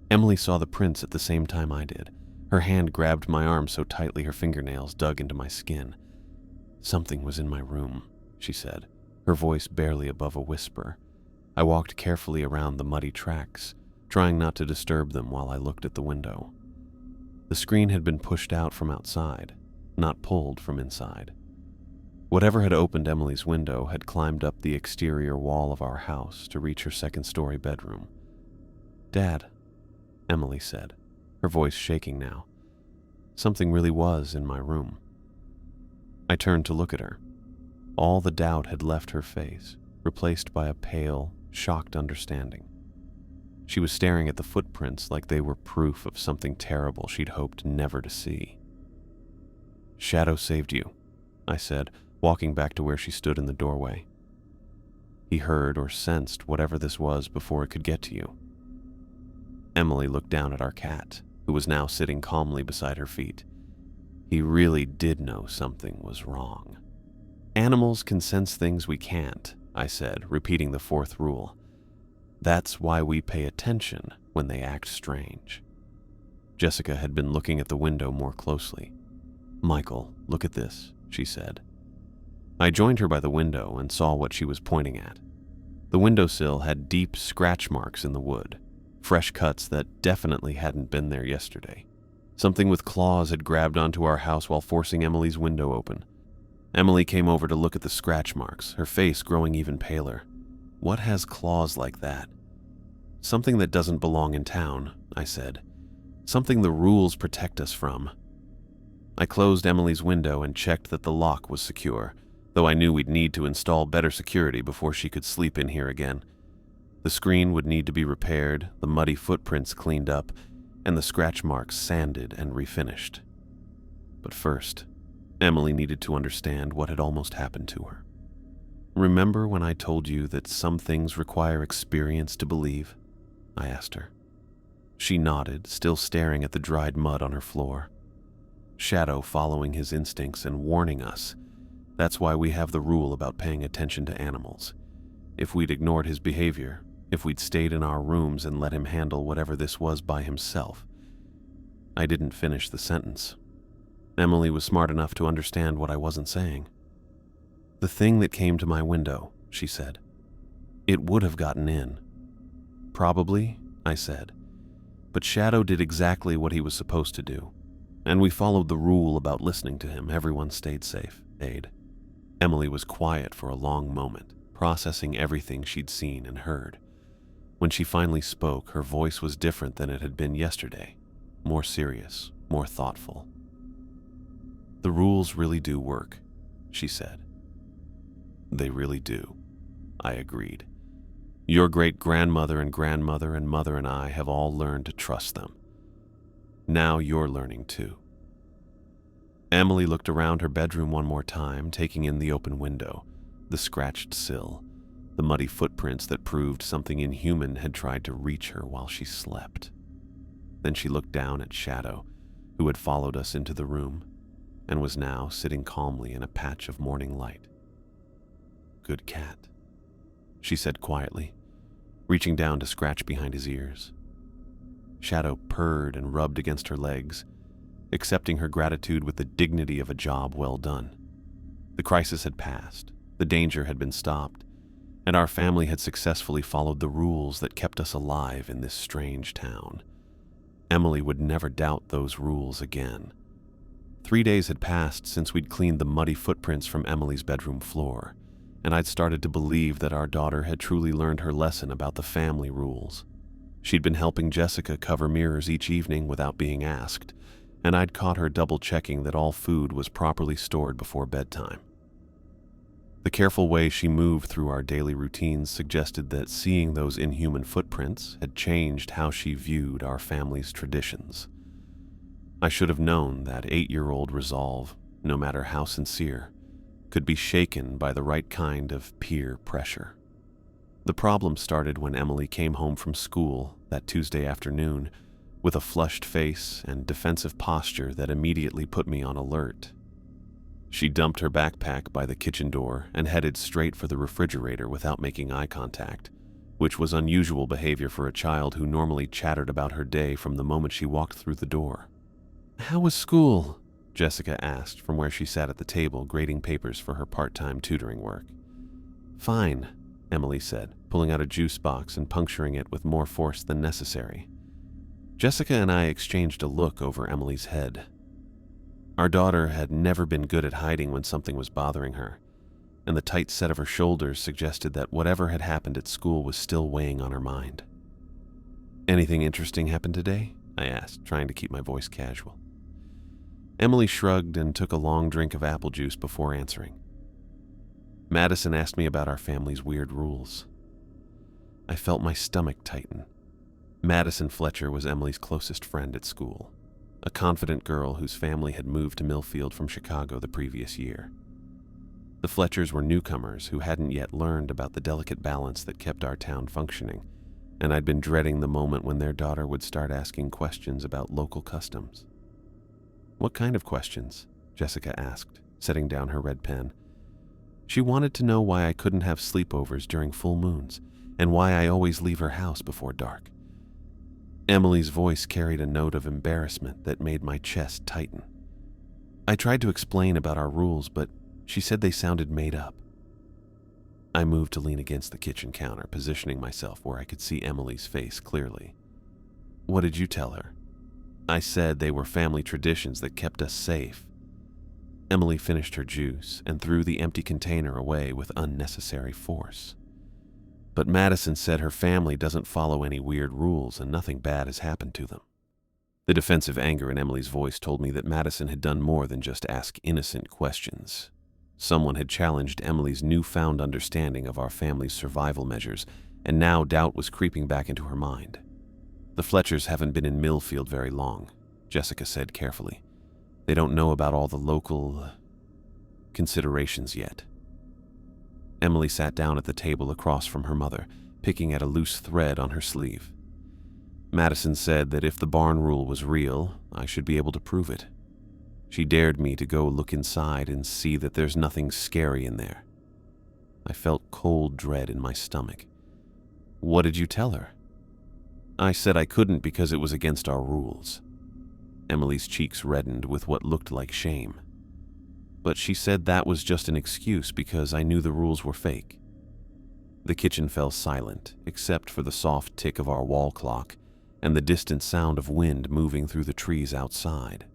A: Emily saw the prints at the same time I did. Her hand grabbed my arm so tightly her fingernails dug into my skin. "Something was in my room," she said, her voice barely above a whisper. I walked carefully around the muddy tracks, trying not to disturb them while I looked at the window. The screen had been pushed out from outside, not pulled from inside. Whatever had opened Emily's window had climbed up the exterior wall of our house to reach her second-story bedroom. "Dad," Emily said, her voice shaking now. "Something really was in my room." I turned to look at her. All the doubt had left her face, replaced by a pale, shocked understanding. She was staring at the footprints like they were proof of something terrible she'd hoped never to see. "Shadow saved you," I said, walking back to where she stood in the doorway. "He heard or sensed whatever this was before it could get to you." Emily looked down at our cat, who was now sitting calmly beside her feet. "He really did know something was wrong." "Animals can sense things we can't," I said, repeating the fourth rule. "That's why we pay attention when they act strange." Jessica had been looking at the window more closely. "Michael, look at this," she said. I joined her by the window and saw what she was pointing at. The windowsill had deep scratch marks in the wood, fresh cuts that definitely hadn't been there yesterday. Something with claws had grabbed onto our house while forcing Emily's window open. Emily came over to look at the scratch marks, her face growing even paler. What has claws like that? Something that doesn't belong in town, I said. Something the rules protect us from. I closed Emily's window and checked that the lock was secure, though I knew we'd need to install better security before she could sleep in here again. The screen would need to be repaired, the muddy footprints cleaned up, and the scratch marks sanded and refinished. But first, Emily needed to understand what had almost happened to her. Remember when I told you that some things require experience to believe? I asked her. She nodded, still staring at the dried mud on her floor. Shadow following his instincts and warning us. That's why we have the rule about paying attention to animals. If we'd ignored his behavior, if we'd stayed in our rooms and let him handle whatever this was by himself. I didn't finish the sentence. Emily was smart enough to understand what I wasn't saying. The thing that came to my window, she said. It would have gotten in. Probably, I said. But Shadow did exactly what he was supposed to do. And we followed the rule about listening to him. Everyone stayed safe. Emily was quiet for a long moment, processing everything she'd seen and heard. When she finally spoke, her voice was different than it had been yesterday. More serious, more thoughtful. The rules really do work, she said. They really do, I agreed. Your great-grandmother and grandmother and mother and I have all learned to trust them. Now you're learning too. Emily looked around her bedroom one more time, taking in the open window, the scratched sill, the muddy footprints that proved something inhuman had tried to reach her while she slept. Then she looked down at Shadow, who had followed us into the room, and was now sitting calmly in a patch of morning light. Good cat, she said quietly, reaching down to scratch behind his ears. Shadow purred and rubbed against her legs, accepting her gratitude with the dignity of a job well done. The crisis had passed, the danger had been stopped, and our family had successfully followed the rules that kept us alive in this strange town. Emily would never doubt those rules again. 3 days had passed since we'd cleaned the muddy footprints from Emily's bedroom floor, and I'd started to believe that our daughter had truly learned her lesson about the family rules. She'd been helping Jessica cover mirrors each evening without being asked, and I'd caught her double-checking that all food was properly stored before bedtime. The careful way she moved through our daily routines suggested that seeing those inhuman footprints had changed how she viewed our family's traditions. I should have known that 8-year-old resolve, no matter how sincere, could be shaken by the right kind of peer pressure. The problem started when Emily came home from school that Tuesday afternoon with a flushed face and defensive posture that immediately put me on alert. She dumped her backpack by the kitchen door and headed straight for the refrigerator without making eye contact, which was unusual behavior for a child who normally chattered about her day from the moment she walked through the door. "How was school?" Jessica asked from where she sat at the table grading papers for her part-time tutoring work. "Fine," Emily said, pulling out a juice box and puncturing it with more force than necessary. Jessica and I exchanged a look over Emily's head. Our daughter had never been good at hiding when something was bothering her, and the tight set of her shoulders suggested that whatever had happened at school was still weighing on her mind. "Anything interesting happened today?" I asked, trying to keep my voice casual. Emily shrugged and took a long drink of apple juice before answering. Madison asked me about our family's weird rules. I felt my stomach tighten. Madison Fletcher was Emily's closest friend at school, a confident girl whose family had moved to Millfield from Chicago the previous year. The Fletchers were newcomers who hadn't yet learned about the delicate balance that kept our town functioning, and I'd been dreading the moment when their daughter would start asking questions about local customs. "What kind of questions?" Jessica asked, setting down her red pen. She wanted to know why I couldn't have sleepovers during full moons, and why I always leave her house before dark. Emily's voice carried a note of embarrassment that made my chest tighten. I tried to explain about our rules, but she said they sounded made up. I moved to lean against the kitchen counter, positioning myself where I could see Emily's face clearly. "What did you tell her?" "I said they were family traditions that kept us safe." Emily finished her juice and threw the empty container away with unnecessary force. But Madison said her family doesn't follow any weird rules and nothing bad has happened to them. The defensive anger in Emily's voice told me that Madison had done more than just ask innocent questions. Someone had challenged Emily's newfound understanding of our family's survival measures, and now doubt was creeping back into her mind. The Fletchers haven't been in Millfield very long, Jessica said carefully. They don't know about all the local considerations yet. Emily sat down at the table across from her mother, picking at a loose thread on her sleeve. Madison said that if the barn rule was real, I should be able to prove it. She dared me to go look inside and see that there's nothing scary in there. I felt cold dread in my stomach. What did you tell her? I said I couldn't because it was against our rules. Emily's cheeks reddened with what looked like shame. But she said that was just an excuse because I knew the rules were fake. The kitchen fell silent, except for the soft tick of our wall clock and the distant sound of wind moving through the trees outside.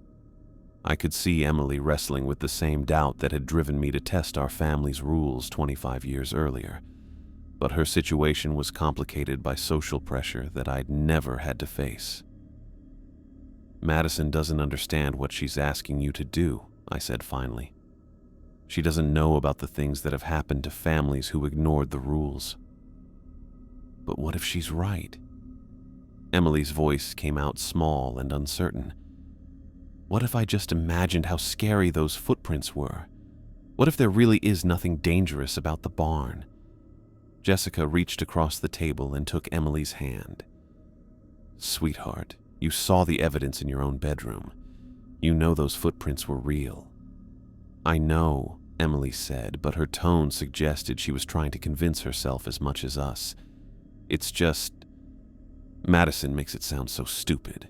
A: I could see Emily wrestling with the same doubt that had driven me to test our family's rules 25 years earlier, but her situation was complicated by social pressure that I'd never had to face. Madison doesn't understand what she's asking you to do, I said finally. She doesn't know about the things that have happened to families who ignored the rules. But what if she's right? Emily's voice came out small and uncertain. What if I just imagined how scary those footprints were? What if there really is nothing dangerous about the barn? Jessica reached across the table and took Emily's hand. Sweetheart, you saw the evidence in your own bedroom. You know those footprints were real. I know, Emily said, but her tone suggested she was trying to convince herself as much as us. It's just... Madison makes it sound so stupid.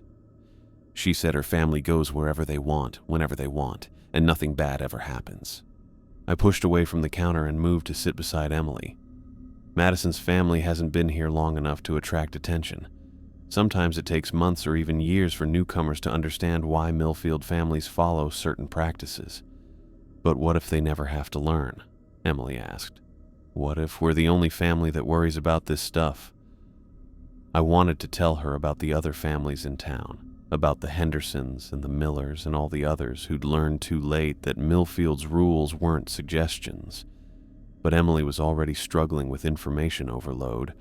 A: She said her family goes wherever they want, whenever they want, and nothing bad ever happens. I pushed away from the counter and moved to sit beside Emily. Madison's family hasn't been here long enough to attract attention. Sometimes it takes months or even years for newcomers to understand why Millfield families follow certain practices. But what if they never have to learn? Emily asked. What if we're the only family that worries about this stuff? I wanted to tell her about the other families in town, about the Hendersons and the Millers and all the others who'd learned too late that Millfield's rules weren't suggestions. But Emily was already struggling with information overload,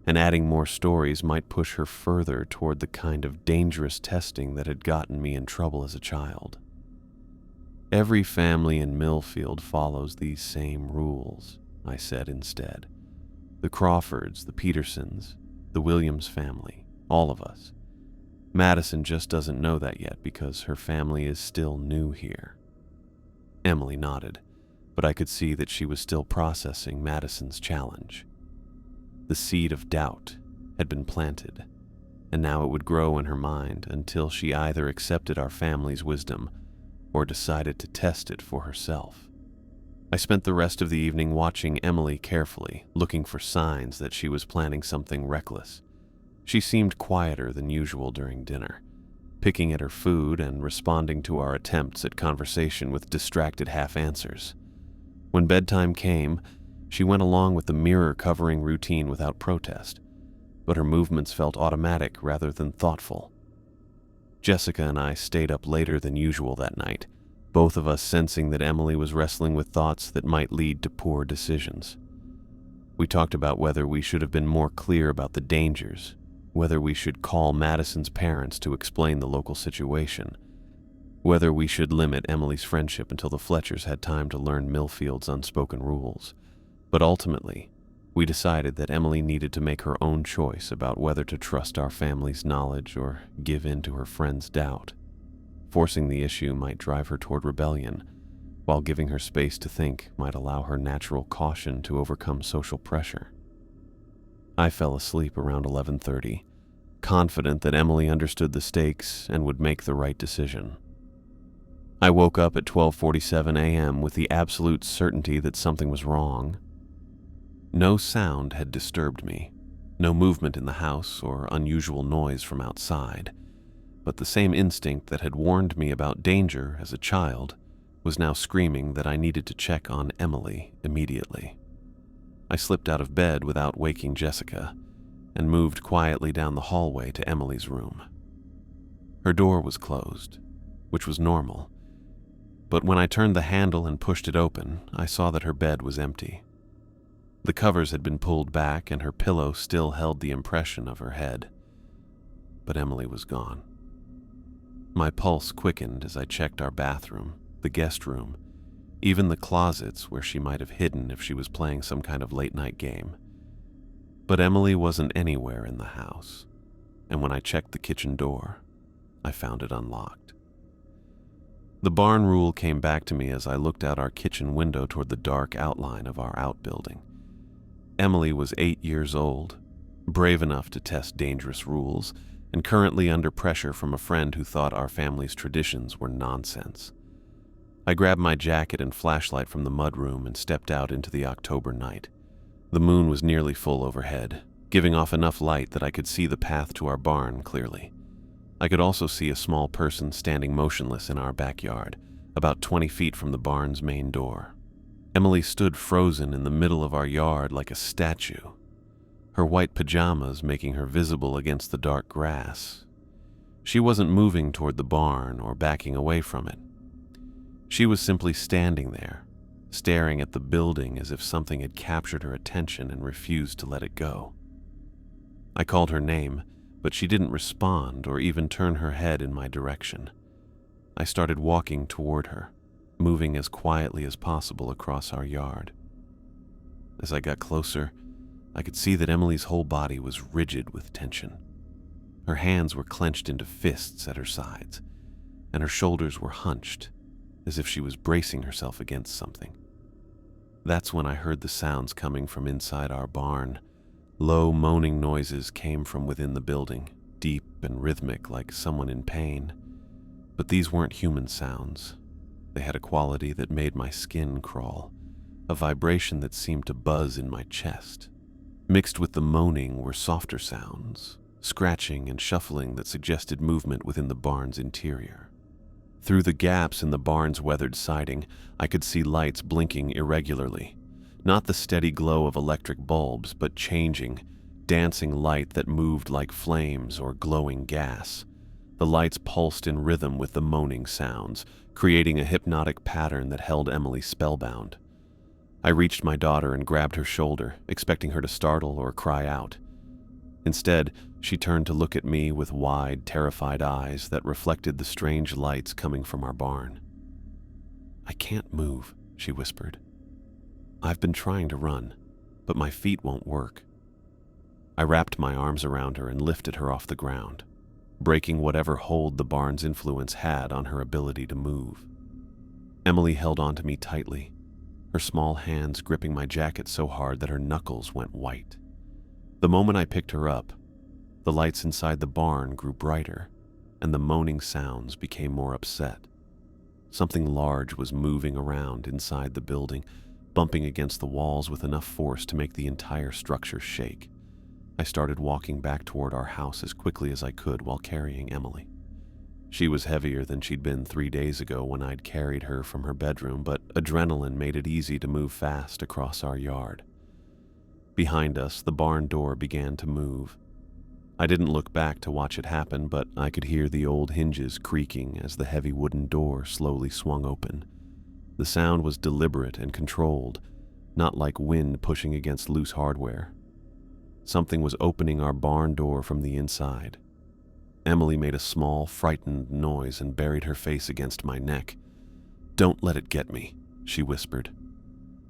A: and adding more stories might push her further toward the kind of dangerous testing that had gotten me in trouble as a child. Every family in Millfield follows these same rules, I said instead. The Crawfords, the Petersons, the Williams family, all of us. Madison just doesn't know that yet because her family is still new here. Emily nodded, but I could see that she was still processing Madison's challenge. The seed of doubt had been planted, and now it would grow in her mind until she either accepted our family's wisdom or decided to test it for herself. I spent the rest of the evening watching Emily carefully, looking for signs that she was planning something reckless. She seemed quieter than usual during dinner, picking at her food and responding to our attempts at conversation with distracted half-answers. When bedtime came, she went along with the mirror-covering routine without protest, but her movements felt automatic rather than thoughtful. Jessica and I stayed up later than usual that night, both of us sensing that Emily was wrestling with thoughts that might lead to poor decisions. We talked about whether we should have been more clear about the dangers, whether we should call Madison's parents to explain the local situation, whether we should limit Emily's friendship until the Fletchers had time to learn Millfield's unspoken rules. But ultimately, we decided that Emily needed to make her own choice about whether to trust our family's knowledge or give in to her friend's doubt. Forcing the issue might drive her toward rebellion, while giving her space to think might allow her natural caution to overcome social pressure. I fell asleep around 11:30, confident that Emily understood the stakes and would make the right decision. I woke up at 12:47 a.m. with the absolute certainty that something was wrong. No sound had disturbed me, no movement in the house or unusual noise from outside, but the same instinct that had warned me about danger as a child was now screaming that I needed to check on Emily immediately. I slipped out of bed without waking Jessica and moved quietly down the hallway to Emily's room. Her door was closed, which was normal, but when I turned the handle and pushed it open, I saw that her bed was empty. The covers had been pulled back and her pillow still held the impression of her head, but Emily was gone. My pulse quickened as I checked our bathroom, the guest room, even the closets where she might have hidden if she was playing some kind of late-night game. But Emily wasn't anywhere in the house, and when I checked the kitchen door, I found it unlocked. The barn rule came back to me as I looked out our kitchen window toward the dark outline of our outbuilding. Emily was 8 years old, brave enough to test dangerous rules, and currently under pressure from a friend who thought our family's traditions were nonsense. I grabbed my jacket and flashlight from the mudroom and stepped out into the October night. The moon was nearly full overhead, giving off enough light that I could see the path to our barn clearly. I could also see a small person standing motionless in our backyard, about 20 feet from the barn's main door. Emily stood frozen in the middle of our yard like a statue, her white pajamas making her visible against the dark grass. She wasn't moving toward the barn or backing away from it. She was simply standing there, staring at the building as if something had captured her attention and refused to let it go. I called her name, but she didn't respond or even turn her head in my direction. I started walking toward her, moving as quietly as possible across our yard. As I got closer, I could see that Emily's whole body was rigid with tension. Her hands were clenched into fists at her sides, and her shoulders were hunched, as if she was bracing herself against something. That's when I heard the sounds coming from inside our barn. Low moaning noises came from within the building, deep and rhythmic like someone in pain. But these weren't human sounds. They had a quality that made my skin crawl, a vibration that seemed to buzz in my chest. Mixed with the moaning were softer sounds, scratching and shuffling that suggested movement within the barn's interior. Through the gaps in the barn's weathered siding, I could see lights blinking irregularly. Not the steady glow of electric bulbs, but changing, dancing light that moved like flames or glowing gas. The lights pulsed in rhythm with the moaning sounds, creating a hypnotic pattern that held Emily spellbound. I reached my daughter and grabbed her shoulder, expecting her to startle or cry out. Instead, she turned to look at me with wide, terrified eyes that reflected the strange lights coming from our barn. "I can't move," she whispered. "I've been trying to run, but my feet won't work." I wrapped my arms around her and lifted her off the ground, breaking whatever hold the barn's influence had on her ability to move. Emily held onto me tightly, her small hands gripping my jacket so hard that her knuckles went white. The moment I picked her up, the lights inside the barn grew brighter, and the moaning sounds became more upset. Something large was moving around inside the building, bumping against the walls with enough force to make the entire structure shake. I started walking back toward our house as quickly as I could while carrying Emily. She was heavier than she'd been 3 days ago when I'd carried her from her bedroom, but adrenaline made it easy to move fast across our yard. Behind us, the barn door began to move. I didn't look back to watch it happen, but I could hear the old hinges creaking as the heavy wooden door slowly swung open. The sound was deliberate and controlled, not like wind pushing against loose hardware. Something was opening our barn door from the inside. Emily made a small, frightened noise and buried her face against my neck. "Don't let it get me," she whispered.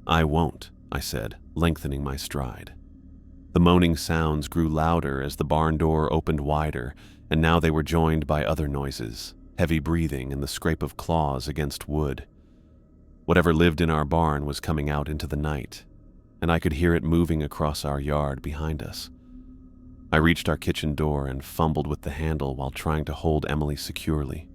A: "I won't," I said, lengthening my stride. The moaning sounds grew louder as the barn door opened wider, and now they were joined by other noises, heavy breathing and the scrape of claws against wood. Whatever lived in our barn was coming out into the night, and I could hear it moving across our yard behind us. I reached our kitchen door and fumbled with the handle while trying to hold Emily securely.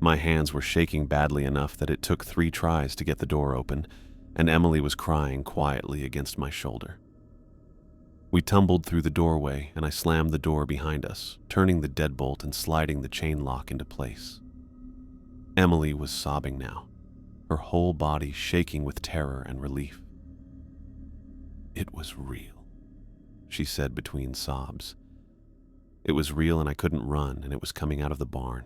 A: My hands were shaking badly enough that it took 3 tries to get the door open, and Emily was crying quietly against my shoulder. We tumbled through the doorway, and I slammed the door behind us, turning the deadbolt and sliding the chain lock into place. Emily was sobbing now, her whole body shaking with terror and relief. It was real, she said between sobs. It was real and I couldn't run, and it was coming out of the barn.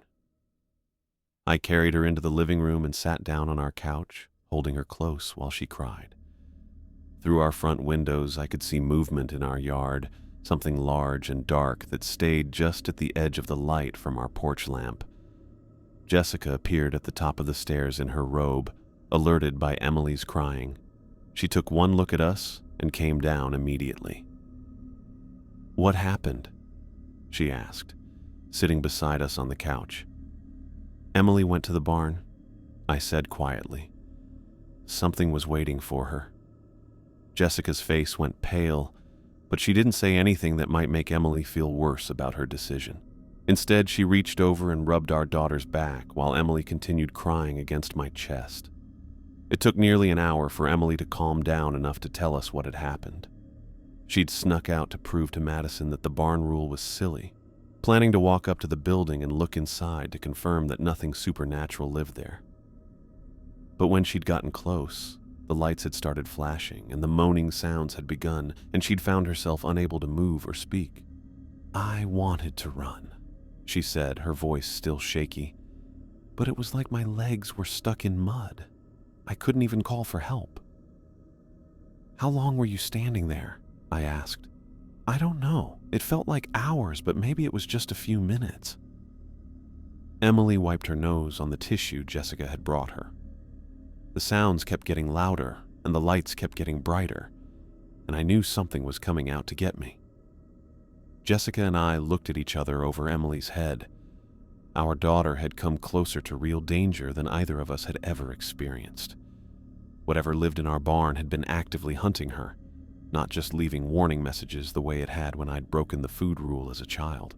A: I carried her into the living room and sat down on our couch, holding her close while she cried. Through our front windows, I could see movement in our yard, something large and dark that stayed just at the edge of the light from our porch lamp. Jessica appeared at the top of the stairs in her robe, alerted by Emily's crying. She took one look at us and came down immediately. "What happened?" she asked, sitting beside us on the couch. "Emily went to the barn," I said quietly. Something was waiting for her. Jessica's face went pale, but she didn't say anything that might make Emily feel worse about her decision. Instead, she reached over and rubbed our daughter's back while Emily continued crying against my chest. It took nearly an hour for Emily to calm down enough to tell us what had happened. She'd snuck out to prove to Madison that the barn rule was silly, planning to walk up to the building and look inside to confirm that nothing supernatural lived there. But when she'd gotten close, the lights had started flashing and the moaning sounds had begun, and she'd found herself unable to move or speak. "I wanted to run," she said, her voice still shaky, "but it was like my legs were stuck in mud. I couldn't even call for help." "How long were you standing there?" I asked. "I don't know. It felt like hours, but maybe it was just a few minutes." Emily wiped her nose on the tissue Jessica had brought her. The sounds kept getting louder and the lights kept getting brighter, and I knew something was coming out to get me. Jessica and I looked at each other over Emily's head. Our daughter had come closer to real danger than either of us had ever experienced. Whatever lived in our barn had been actively hunting her, not just leaving warning messages the way it had when I'd broken the food rule as a child.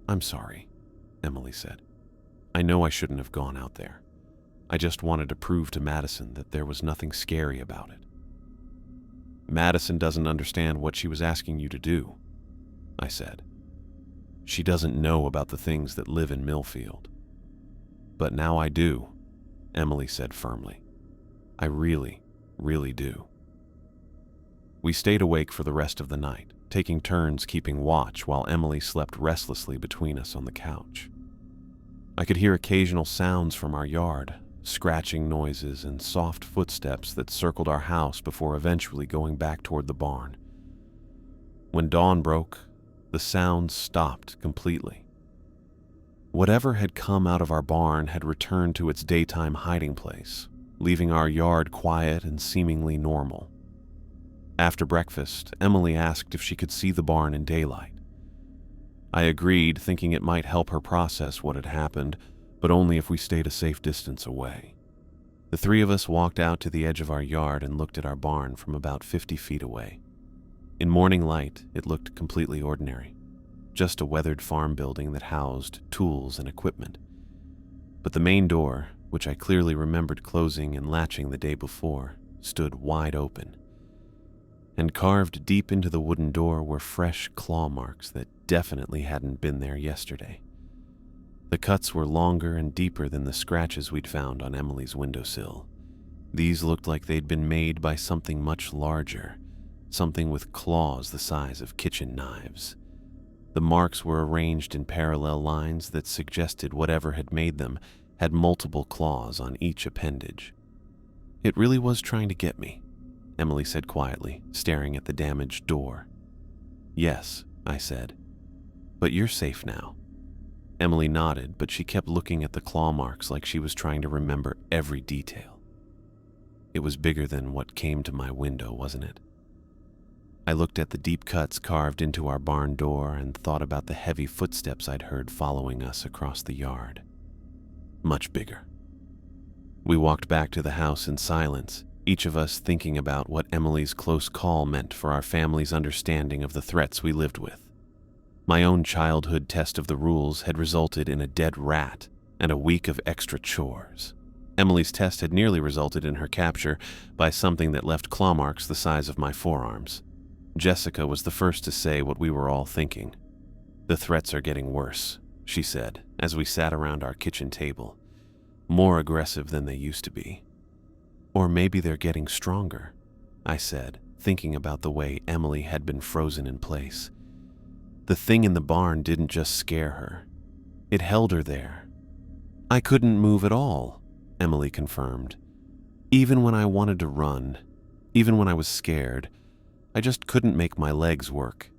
A: "I'm sorry," Emily said. "I know I shouldn't have gone out there. I just wanted to prove to Madison that there was nothing scary about it." "Madison doesn't understand what she was asking you to do," I said. "She doesn't know about the things that live in Millfield." "But now I do," Emily said firmly. "I really, really do." We stayed awake for the rest of the night, taking turns keeping watch while Emily slept restlessly between us on the couch. I could hear occasional sounds from our yard, scratching noises and soft footsteps that circled our house before eventually going back toward the barn. When dawn broke, the sounds stopped completely. Whatever had come out of our barn had returned to its daytime hiding place, leaving our yard quiet and seemingly normal. After breakfast, Emily asked if she could see the barn in daylight. I agreed, thinking it might help her process what had happened, but only if we stayed a safe distance away. The three of us walked out to the edge of our yard and looked at our barn from about 50 feet away. In morning light, it looked completely ordinary, just a weathered farm building that housed tools and equipment. But the main door, which I clearly remembered closing and latching the day before, stood wide open. And carved deep into the wooden door were fresh claw marks that definitely hadn't been there yesterday. The cuts were longer and deeper than the scratches we'd found on Emily's windowsill. These looked like they'd been made by something much larger, something with claws the size of kitchen knives. The marks were arranged in parallel lines that suggested whatever had made them had multiple claws on each appendage. "It really was trying to get me," Emily said quietly, staring at the damaged door. "Yes," I said. "But you're safe now." Emily nodded, but she kept looking at the claw marks like she was trying to remember every detail. It was bigger than what came to my window, wasn't it? I looked at the deep cuts carved into our barn door and thought about the heavy footsteps I'd heard following us across the yard. Much bigger. We walked back to the house in silence, each of us thinking about what Emily's close call meant for our family's understanding of the threats we lived with. My own childhood test of the rules had resulted in a dead rat and a week of extra chores. Emily's test had nearly resulted in her capture by something that left claw marks the size of my forearms. Jessica was the first to say what we were all thinking. "The threats are getting worse," she said, as we sat around our kitchen table. "More aggressive than they used to be." "Or maybe they're getting stronger," I said, thinking about the way Emily had been frozen in place. The thing in the barn didn't just scare her. It held her there. I couldn't move at all, Emily confirmed. Even when I wanted to run, even when I was scared, I just couldn't make my legs work.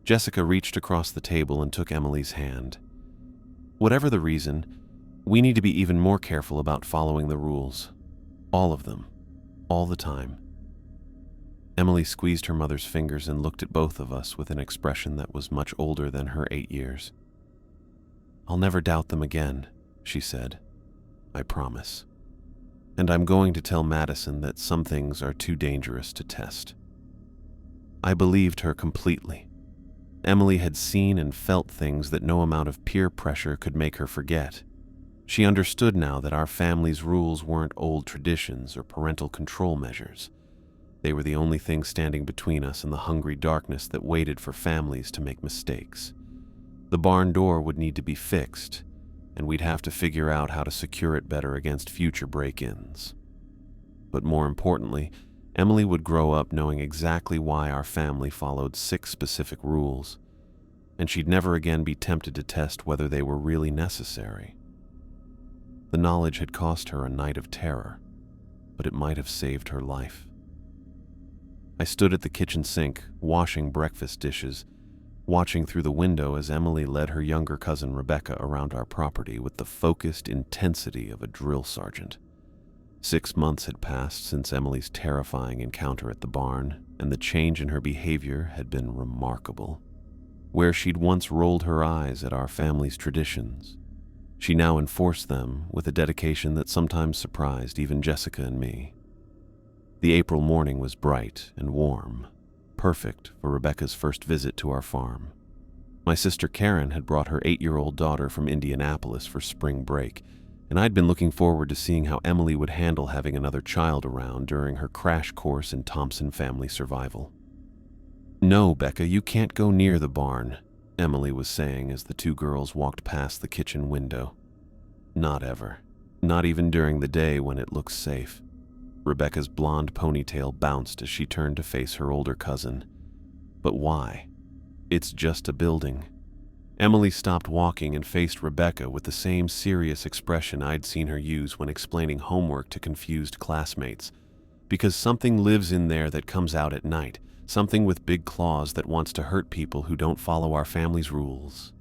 A: Jessica reached across the table and took Emily's hand. Whatever the reason, we need to be even more careful about following the rules. All of them. All the time. Emily squeezed her mother's fingers and looked at both of us with an expression that was much older than her 8 years. "I'll never doubt them again," she said. "I promise. And I'm going to tell Madison that some things are too dangerous to test." I believed her completely. Emily had seen and felt things that no amount of peer pressure could make her forget. She understood now that our family's rules weren't old traditions or parental control measures. They were the only thing standing between us and the hungry darkness that waited for families to make mistakes. The barn door would need to be fixed, and we'd have to figure out how to secure it better against future break-ins. But more importantly, Emily would grow up knowing exactly why our family followed 6 specific rules, and she'd never again be tempted to test whether they were really necessary. The knowledge had cost her a night of terror, but it might have saved her life. I stood at the kitchen sink, washing breakfast dishes, watching through the window as Emily led her younger cousin Rebecca around our property with the focused intensity of a drill sergeant. 6 months had passed since Emily's terrifying encounter at the barn, and the change in her behavior had been remarkable. Where she'd once rolled her eyes at our family's traditions, she now enforced them with a dedication that sometimes surprised even Jessica and me. The April morning was bright and warm, perfect for Rebecca's first visit to our farm. My sister Karen had brought her 8-year-old daughter from Indianapolis for spring break, and I'd been looking forward to seeing how Emily would handle having another child around during her crash course in Thompson family survival. "No, Becca, you can't go near the barn," Emily was saying as the 2 girls walked past the kitchen window. "Not ever. Not even during the day when it looks safe." Rebecca's blonde ponytail bounced as she turned to face her older cousin. "But why? It's just a building." Emily stopped walking and faced Rebecca with the same serious expression I'd seen her use when explaining homework to confused classmates. "Because something lives in there that comes out at night, something with big claws that wants to hurt people who don't follow our family's rules."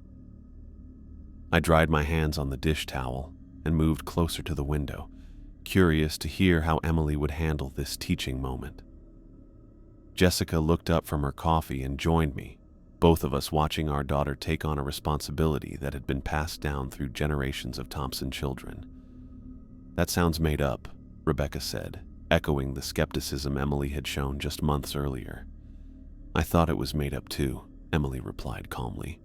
A: I dried my hands on the dish towel and moved closer to the window, curious to hear how Emily would handle this teaching moment. Jessica looked up from her coffee and joined me, both of us watching our daughter take on a responsibility that had been passed down through generations of Thompson children. "That sounds made up," Rebecca said, echoing the skepticism Emily had shown just months earlier. "I thought it was made up too," Emily replied calmly,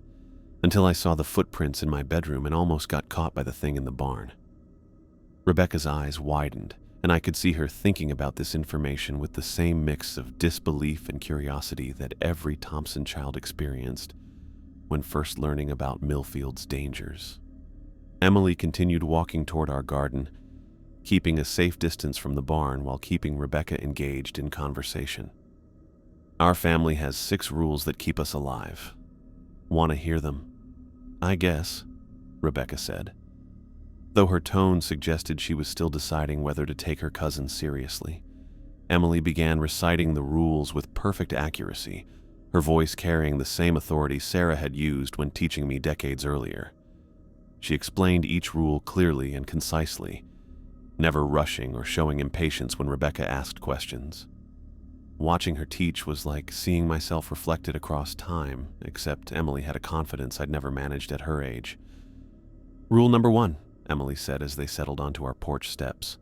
A: "until I saw the footprints in my bedroom and almost got caught by the thing in the barn." Rebecca's eyes widened, and I could see her thinking about this information with the same mix of disbelief and curiosity that every Thompson child experienced when first learning about Millfield's dangers. Emily continued walking toward our garden, keeping a safe distance from the barn while keeping Rebecca engaged in conversation. "Our family has 6 rules that keep us alive. Want to hear them?" "I guess," Rebecca said, though her tone suggested she was still deciding whether to take her cousin seriously. Emily began reciting the rules with perfect accuracy, her voice carrying the same authority Sarah had used when teaching me decades earlier. She explained each rule clearly and concisely, never rushing or showing impatience when Rebecca asked questions. Watching her teach was like seeing myself reflected across time, except Emily had a confidence I'd never managed at her age. "Rule number 1, Emily said as they settled onto our porch steps.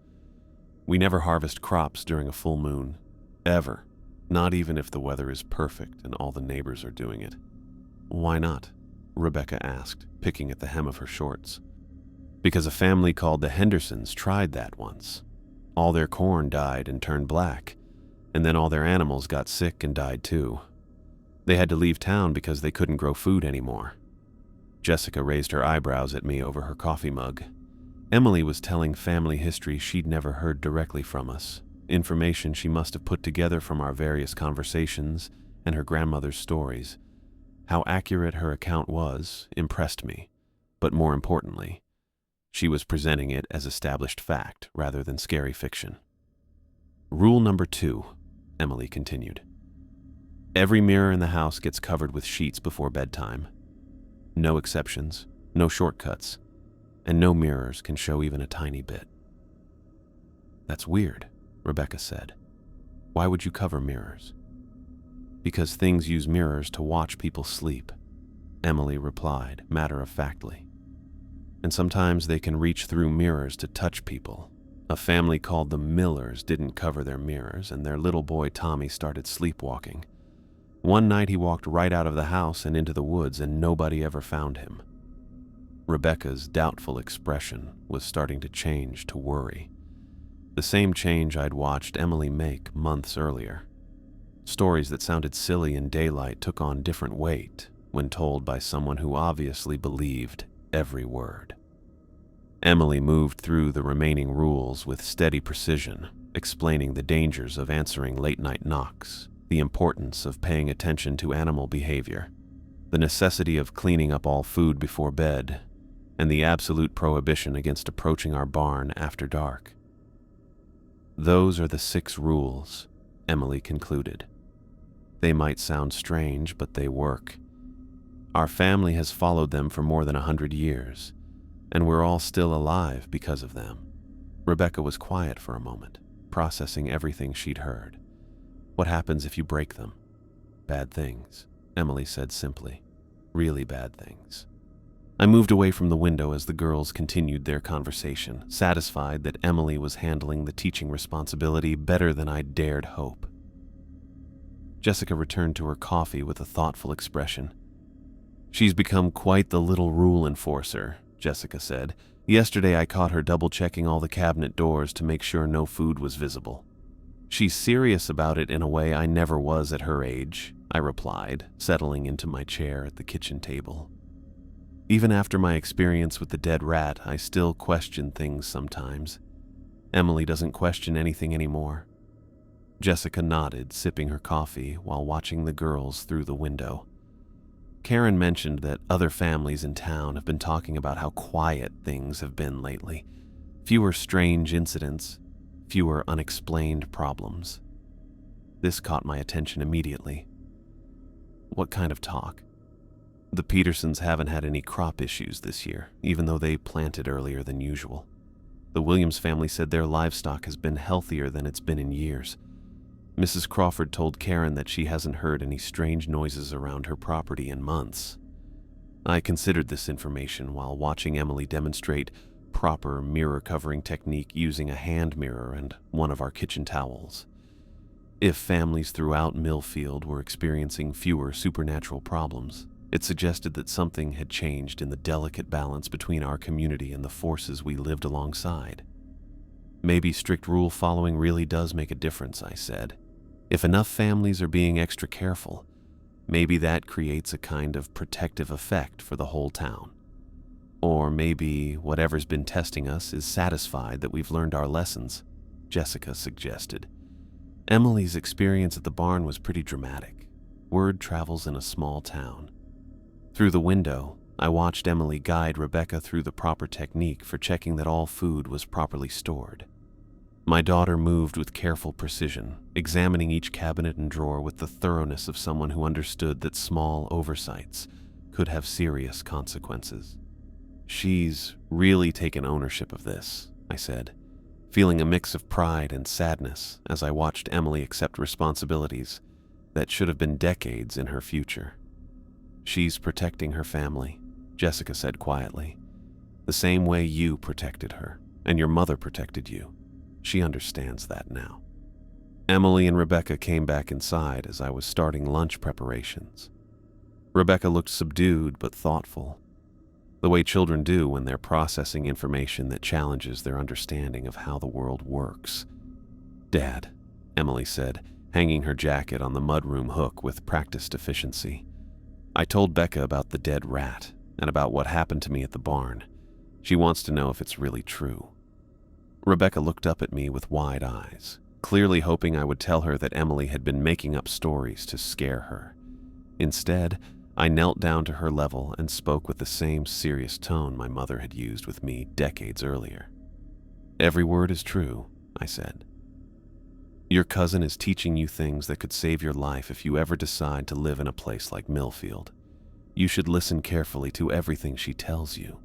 A: "We never harvest crops during a full moon. Ever. Not even if the weather is perfect and all the neighbors are doing it." "Why not?" Rebecca asked, picking at the hem of her shorts. "Because a family called the Hendersons tried that once. All their corn died and turned black, and then all their animals got sick and died too. They had to leave town because they couldn't grow food anymore." Jessica raised her eyebrows at me over her coffee mug. Emily was telling family history she'd never heard directly from us, information she must have put together from our various conversations and her grandmother's stories. How accurate her account was impressed me, but more importantly, she was presenting it as established fact rather than scary fiction. Rule number 2, Emily continued. Every mirror in the house gets covered with sheets before bedtime. No exceptions, no shortcuts, and no mirrors can show even a tiny bit. That's weird, Rebecca said. Why would you cover mirrors? Because things use mirrors to watch people sleep, Emily replied matter-of-factly. And sometimes they can reach through mirrors to touch people. A family called the Millers didn't cover their mirrors, and their little boy Tommy started sleepwalking. One night he walked right out of the house and into the woods, and nobody ever found him. Rebecca's doubtful expression was starting to change to worry. The same change I'd watched Emily make months earlier. Stories that sounded silly in daylight took on different weight when told by someone who obviously believed every word. Emily moved through the remaining rules with steady precision, explaining the dangers of answering late-night knocks, the importance of paying attention to animal behavior, the necessity of cleaning up all food before bed, and the absolute prohibition against approaching our barn after dark. Those are the 6 rules, Emily concluded. They might sound strange, but they work. Our family has followed them for more than 100 years, and we're all still alive because of them. Rebecca was quiet for a moment, processing everything she'd heard. What happens if you break them? Bad things, Emily said simply. Really bad things. I moved away from the window as the girls continued their conversation, satisfied that Emily was handling the teaching responsibility better than I dared hope. Jessica returned to her coffee with a thoughtful expression. She's become quite the little rule enforcer, Jessica said. Yesterday I caught her double-checking all the cabinet doors to make sure no food was visible. She's serious about it in a way I never was at her age, I replied, settling into my chair at the kitchen table. Even after my experience with the dead rat, I still question things sometimes. Emily doesn't question anything anymore. Jessica nodded, sipping her coffee while watching the girls through the window. Karen mentioned that other families in town have been talking about how quiet things have been lately. Fewer strange incidents, fewer unexplained problems. This caught my attention immediately. What kind of talk? The Petersons haven't had any crop issues this year, even though they planted earlier than usual. The Williams family said their livestock has been healthier than it's been in years. Mrs. Crawford told Karen that she hasn't heard any strange noises around her property in months. I considered this information while watching Emily demonstrate proper mirror covering technique using a hand mirror and one of our kitchen towels. If families throughout Millfield were experiencing fewer supernatural problems, it suggested that something had changed in the delicate balance between our community and the forces we lived alongside. Maybe strict rule following really does make a difference, I said. If enough families are being extra careful, maybe that creates a kind of protective effect for the whole town. Or maybe whatever's been testing us is satisfied that we've learned our lessons, Jessica suggested. Emily's experience at the barn was pretty dramatic. Word travels in a small town. Through the window, I watched Emily guide Rebecca through the proper technique for checking that all food was properly stored. My daughter moved with careful precision, examining each cabinet and drawer with the thoroughness of someone who understood that small oversights could have serious consequences. She's really taken ownership of this, I said, feeling a mix of pride and sadness as I watched Emily accept responsibilities that should have been decades in her future. She's protecting her family, Jessica said quietly, the same way you protected her and your mother protected you. She understands that now. Emily and Rebecca came back inside as I was starting lunch preparations. Rebecca looked subdued but thoughtful, the way children do when they're processing information that challenges their understanding of how the world works. "Dad," Emily said, hanging her jacket on the mudroom hook with practiced efficiency. "I told Becca about the dead rat and about what happened to me at the barn. She wants to know if it's really true." Rebecca looked up at me with wide eyes, clearly hoping I would tell her that Emily had been making up stories to scare her. Instead, I knelt down to her level and spoke with the same serious tone my mother had used with me decades earlier. "Every word is true," I said. "Your cousin is teaching you things that could save your life if you ever decide to live in a place like Millfield. You should listen carefully to everything she tells you."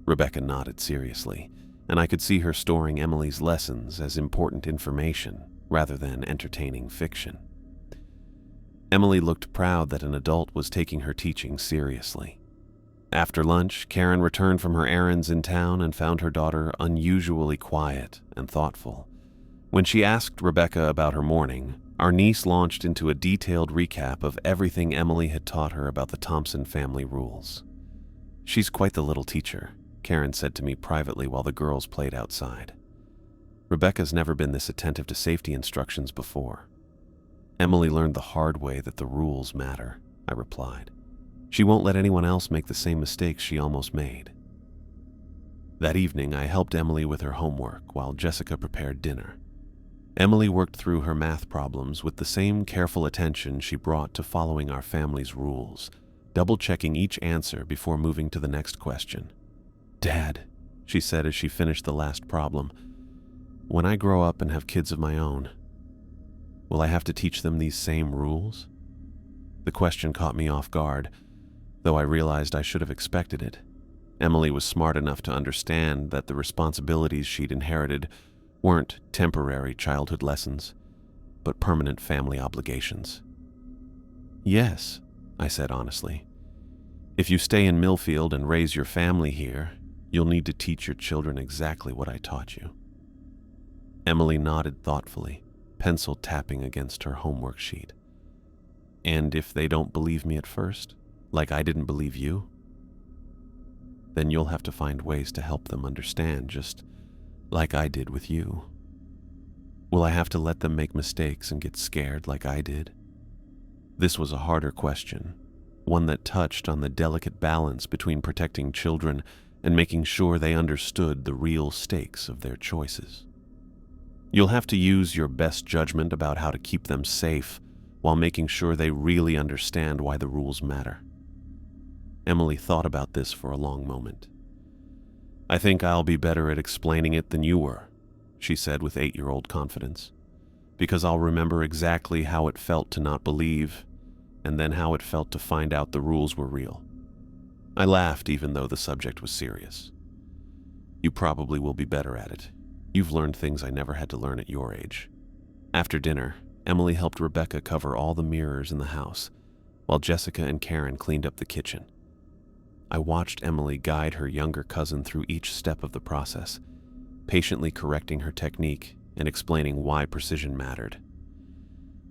A: Rebecca nodded seriously, and I could see her storing Emily's lessons as important information rather than entertaining fiction. Emily looked proud that an adult was taking her teaching seriously. After lunch, Karen returned from her errands in town and found her daughter unusually quiet and thoughtful. When she asked Rebecca about her morning, our niece launched into a detailed recap of everything Emily had taught her about the Thompson family rules. "She's quite the little teacher," Karen said to me privately while the girls played outside. "Rebecca's never been this attentive to safety instructions before." "Emily learned the hard way that the rules matter," I replied. "She won't let anyone else make the same mistakes she almost made." That evening, I helped Emily with her homework while Jessica prepared dinner. Emily worked through her math problems with the same careful attention she brought to following our family's rules, double-checking each answer before moving to the next question. "Dad," she said as she finished the last problem, "when I grow up and have kids of my own, will I have to teach them these same rules?" The question caught me off guard, though I realized I should have expected it. Emily was smart enough to understand that the responsibilities she'd inherited weren't temporary childhood lessons, but permanent family obligations. "Yes," I said honestly. "If you stay in Millfield and raise your family here, you'll need to teach your children exactly what I taught you." Emily nodded thoughtfully, pencil tapping against her homework sheet. "And if they don't believe me at first, like I didn't believe you, then you'll have to find ways to help them understand, just like I did with you. Will I have to let them make mistakes and get scared like I did?" This was a harder question, one that touched on the delicate balance between protecting children and making sure they understood the real stakes of their choices. "You'll have to use your best judgment about how to keep them safe while making sure they really understand why the rules matter." Emily thought about this for a long moment. "I think I'll be better at explaining it than you were," she said with 8-year-old confidence, "because I'll remember exactly how it felt to not believe, and then how it felt to find out the rules were real." I laughed even though the subject was serious. "You probably will be better at it. You've learned things I never had to learn at your age." After dinner, Emily helped Rebecca cover all the mirrors in the house, while Jessica and Karen cleaned up the kitchen. I watched Emily guide her younger cousin through each step of the process, patiently correcting her technique and explaining why precision mattered.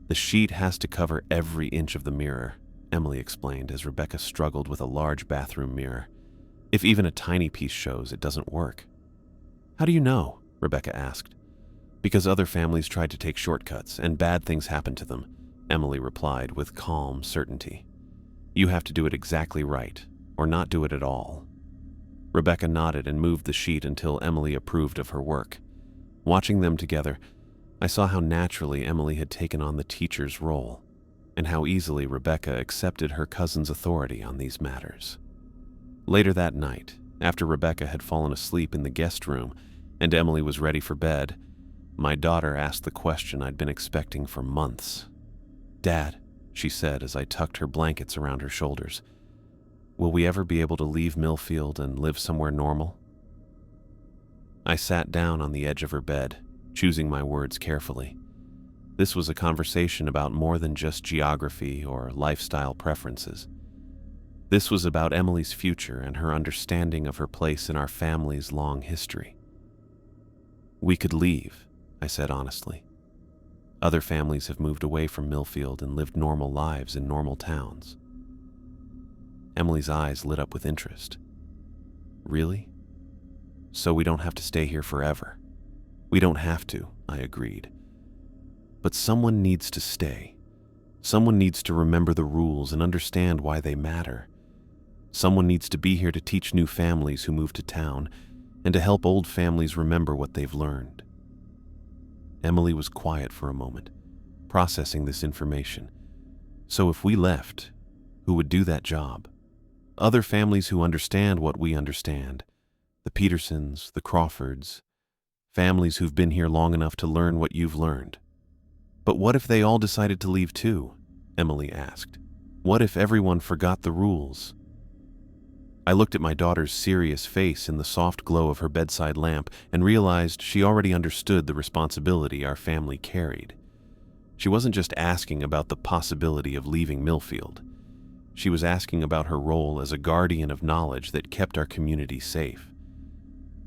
A: "The sheet has to cover every inch of the mirror," Emily explained as Rebecca struggled with a large bathroom mirror. "If even a tiny piece shows, it doesn't work." "How do you know?" Rebecca asked. "Because other families tried to take shortcuts and bad things happened to them," Emily replied with calm certainty. "You have to do it exactly right, or not do it at all." Rebecca nodded and moved the sheet until Emily approved of her work. Watching them together, I saw how naturally Emily had taken on the teacher's role, and how easily Rebecca accepted her cousin's authority on these matters. Later that night, after Rebecca had fallen asleep in the guest room and Emily was ready for bed, my daughter asked the question I'd been expecting for months. "Dad," she said as I tucked her blankets around her shoulders, "will we ever be able to leave Millfield and live somewhere normal?" I sat down on the edge of her bed, choosing my words carefully. This was a conversation about more than just geography or lifestyle preferences. This was about Emily's future and her understanding of her place in our family's long history. "We could leave," I said honestly. "Other families have moved away from Millfield and lived normal lives in normal towns." Emily's eyes lit up with interest. "Really? So we don't have to stay here forever?" "We don't have to," I agreed. "But someone needs to stay. Someone needs to remember the rules and understand why they matter. Someone needs to be here to teach new families who move to town and to help old families remember what they've learned." Emily was quiet for a moment, processing this information. So if we left, who would do that job? Other families who understand what we understand. The Petersons, the Crawfords, families who've been here long enough to learn what you've learned. But what if they all decided to leave too? Emily asked. What if everyone forgot the rules? I looked at my daughter's serious face in the soft glow of her bedside lamp and realized she already understood the responsibility our family carried. She wasn't just asking about the possibility of leaving Millfield. She was asking about her role as a guardian of knowledge that kept our community safe.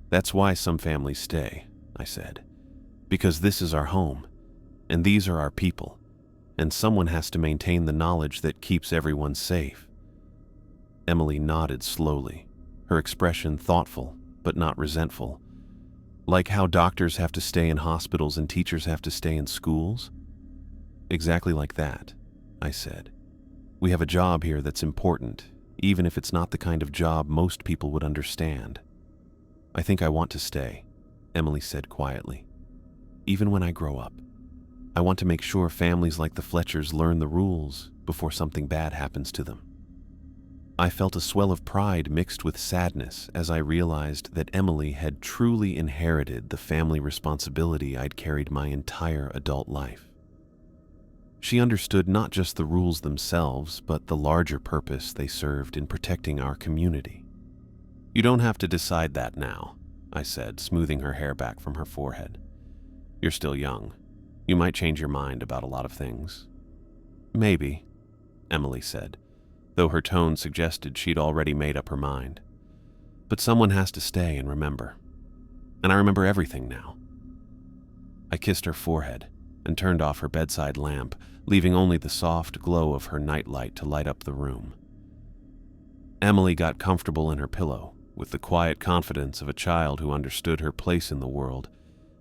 A: That's why some families stay, I said. Because this is our home, and these are our people, and someone has to maintain the knowledge that keeps everyone safe. Emily nodded slowly, her expression thoughtful but not resentful. Like how doctors have to stay in hospitals and teachers have to stay in schools? Exactly like that, I said. We have a job here that's important, even if it's not the kind of job most people would understand. I think I want to stay, Emily said quietly. Even when I grow up, I want to make sure families like the Fletchers learn the rules before something bad happens to them. I felt a swell of pride mixed with sadness as I realized that Emily had truly inherited the family responsibility I'd carried my entire adult life. She understood not just the rules themselves, but the larger purpose they served in protecting our community. You don't have to decide that now, I said, smoothing her hair back from her forehead. You're still young. You might change your mind about a lot of things. Maybe, Emily said, though her tone suggested she'd already made up her mind. But someone has to stay and remember. And I remember everything now. I kissed her forehead and turned off her bedside lamp, leaving only the soft glow of her nightlight to light up the room. Emily got comfortable in her pillow, with the quiet confidence of a child who understood her place in the world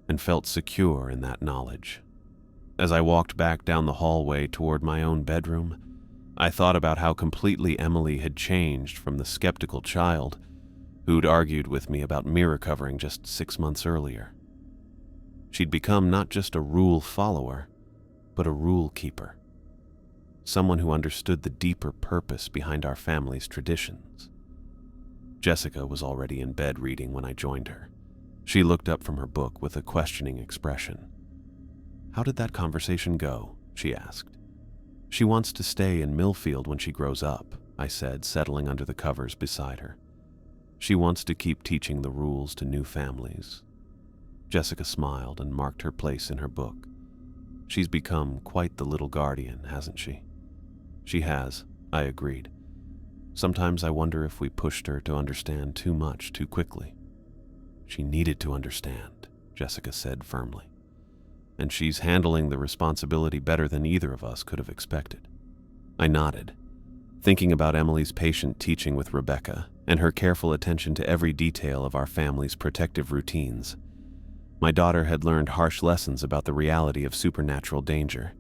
A: and felt secure in that knowledge. As I walked back down the hallway toward my own bedroom, I thought about how completely Emily had changed from the skeptical child who'd argued with me about mirror covering just 6 months earlier. She'd become not just a rule follower, but a rule keeper. Someone who understood the deeper purpose behind our family's traditions. Jessica was already in bed reading when I joined her. She looked up from her book with a questioning expression. "How did that conversation go?" she asked. "She wants to stay in Millfield when she grows up," I said, settling under the covers beside her. "She wants to keep teaching the rules to new families." Jessica smiled and marked her place in her book. "She's become quite the little guardian, hasn't she?" "She has," I agreed. "Sometimes I wonder if we pushed her to understand too much too quickly." "She needed to understand," Jessica said firmly. "And she's handling the responsibility better than either of us could have expected." I nodded, thinking about Emily's patient teaching with Rebecca and her careful attention to every detail of our family's protective routines. My daughter had learned harsh lessons about the reality of supernatural danger,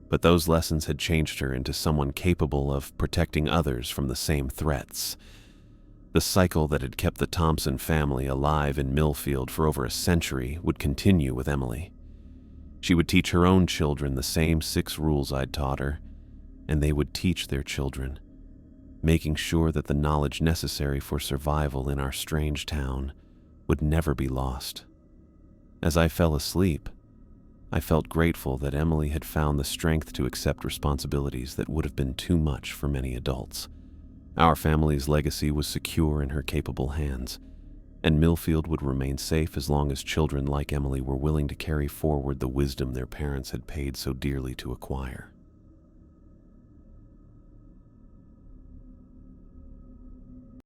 A: but those lessons had changed her into someone capable of protecting others from the same threats. The cycle that had kept the Thompson family alive in Millfield for over a century would continue with Emily. She would teach her own children the same 6 rules I'd taught her, and they would teach their children, making sure that the knowledge necessary for survival in our strange town would never be lost. As I fell asleep, I felt grateful that Emily had found the strength to accept responsibilities that would have been too much for many adults. Our family's legacy was secure in her capable hands, and Millfield would remain safe as long as children like Emily were willing to carry forward the wisdom their parents had paid so dearly to acquire.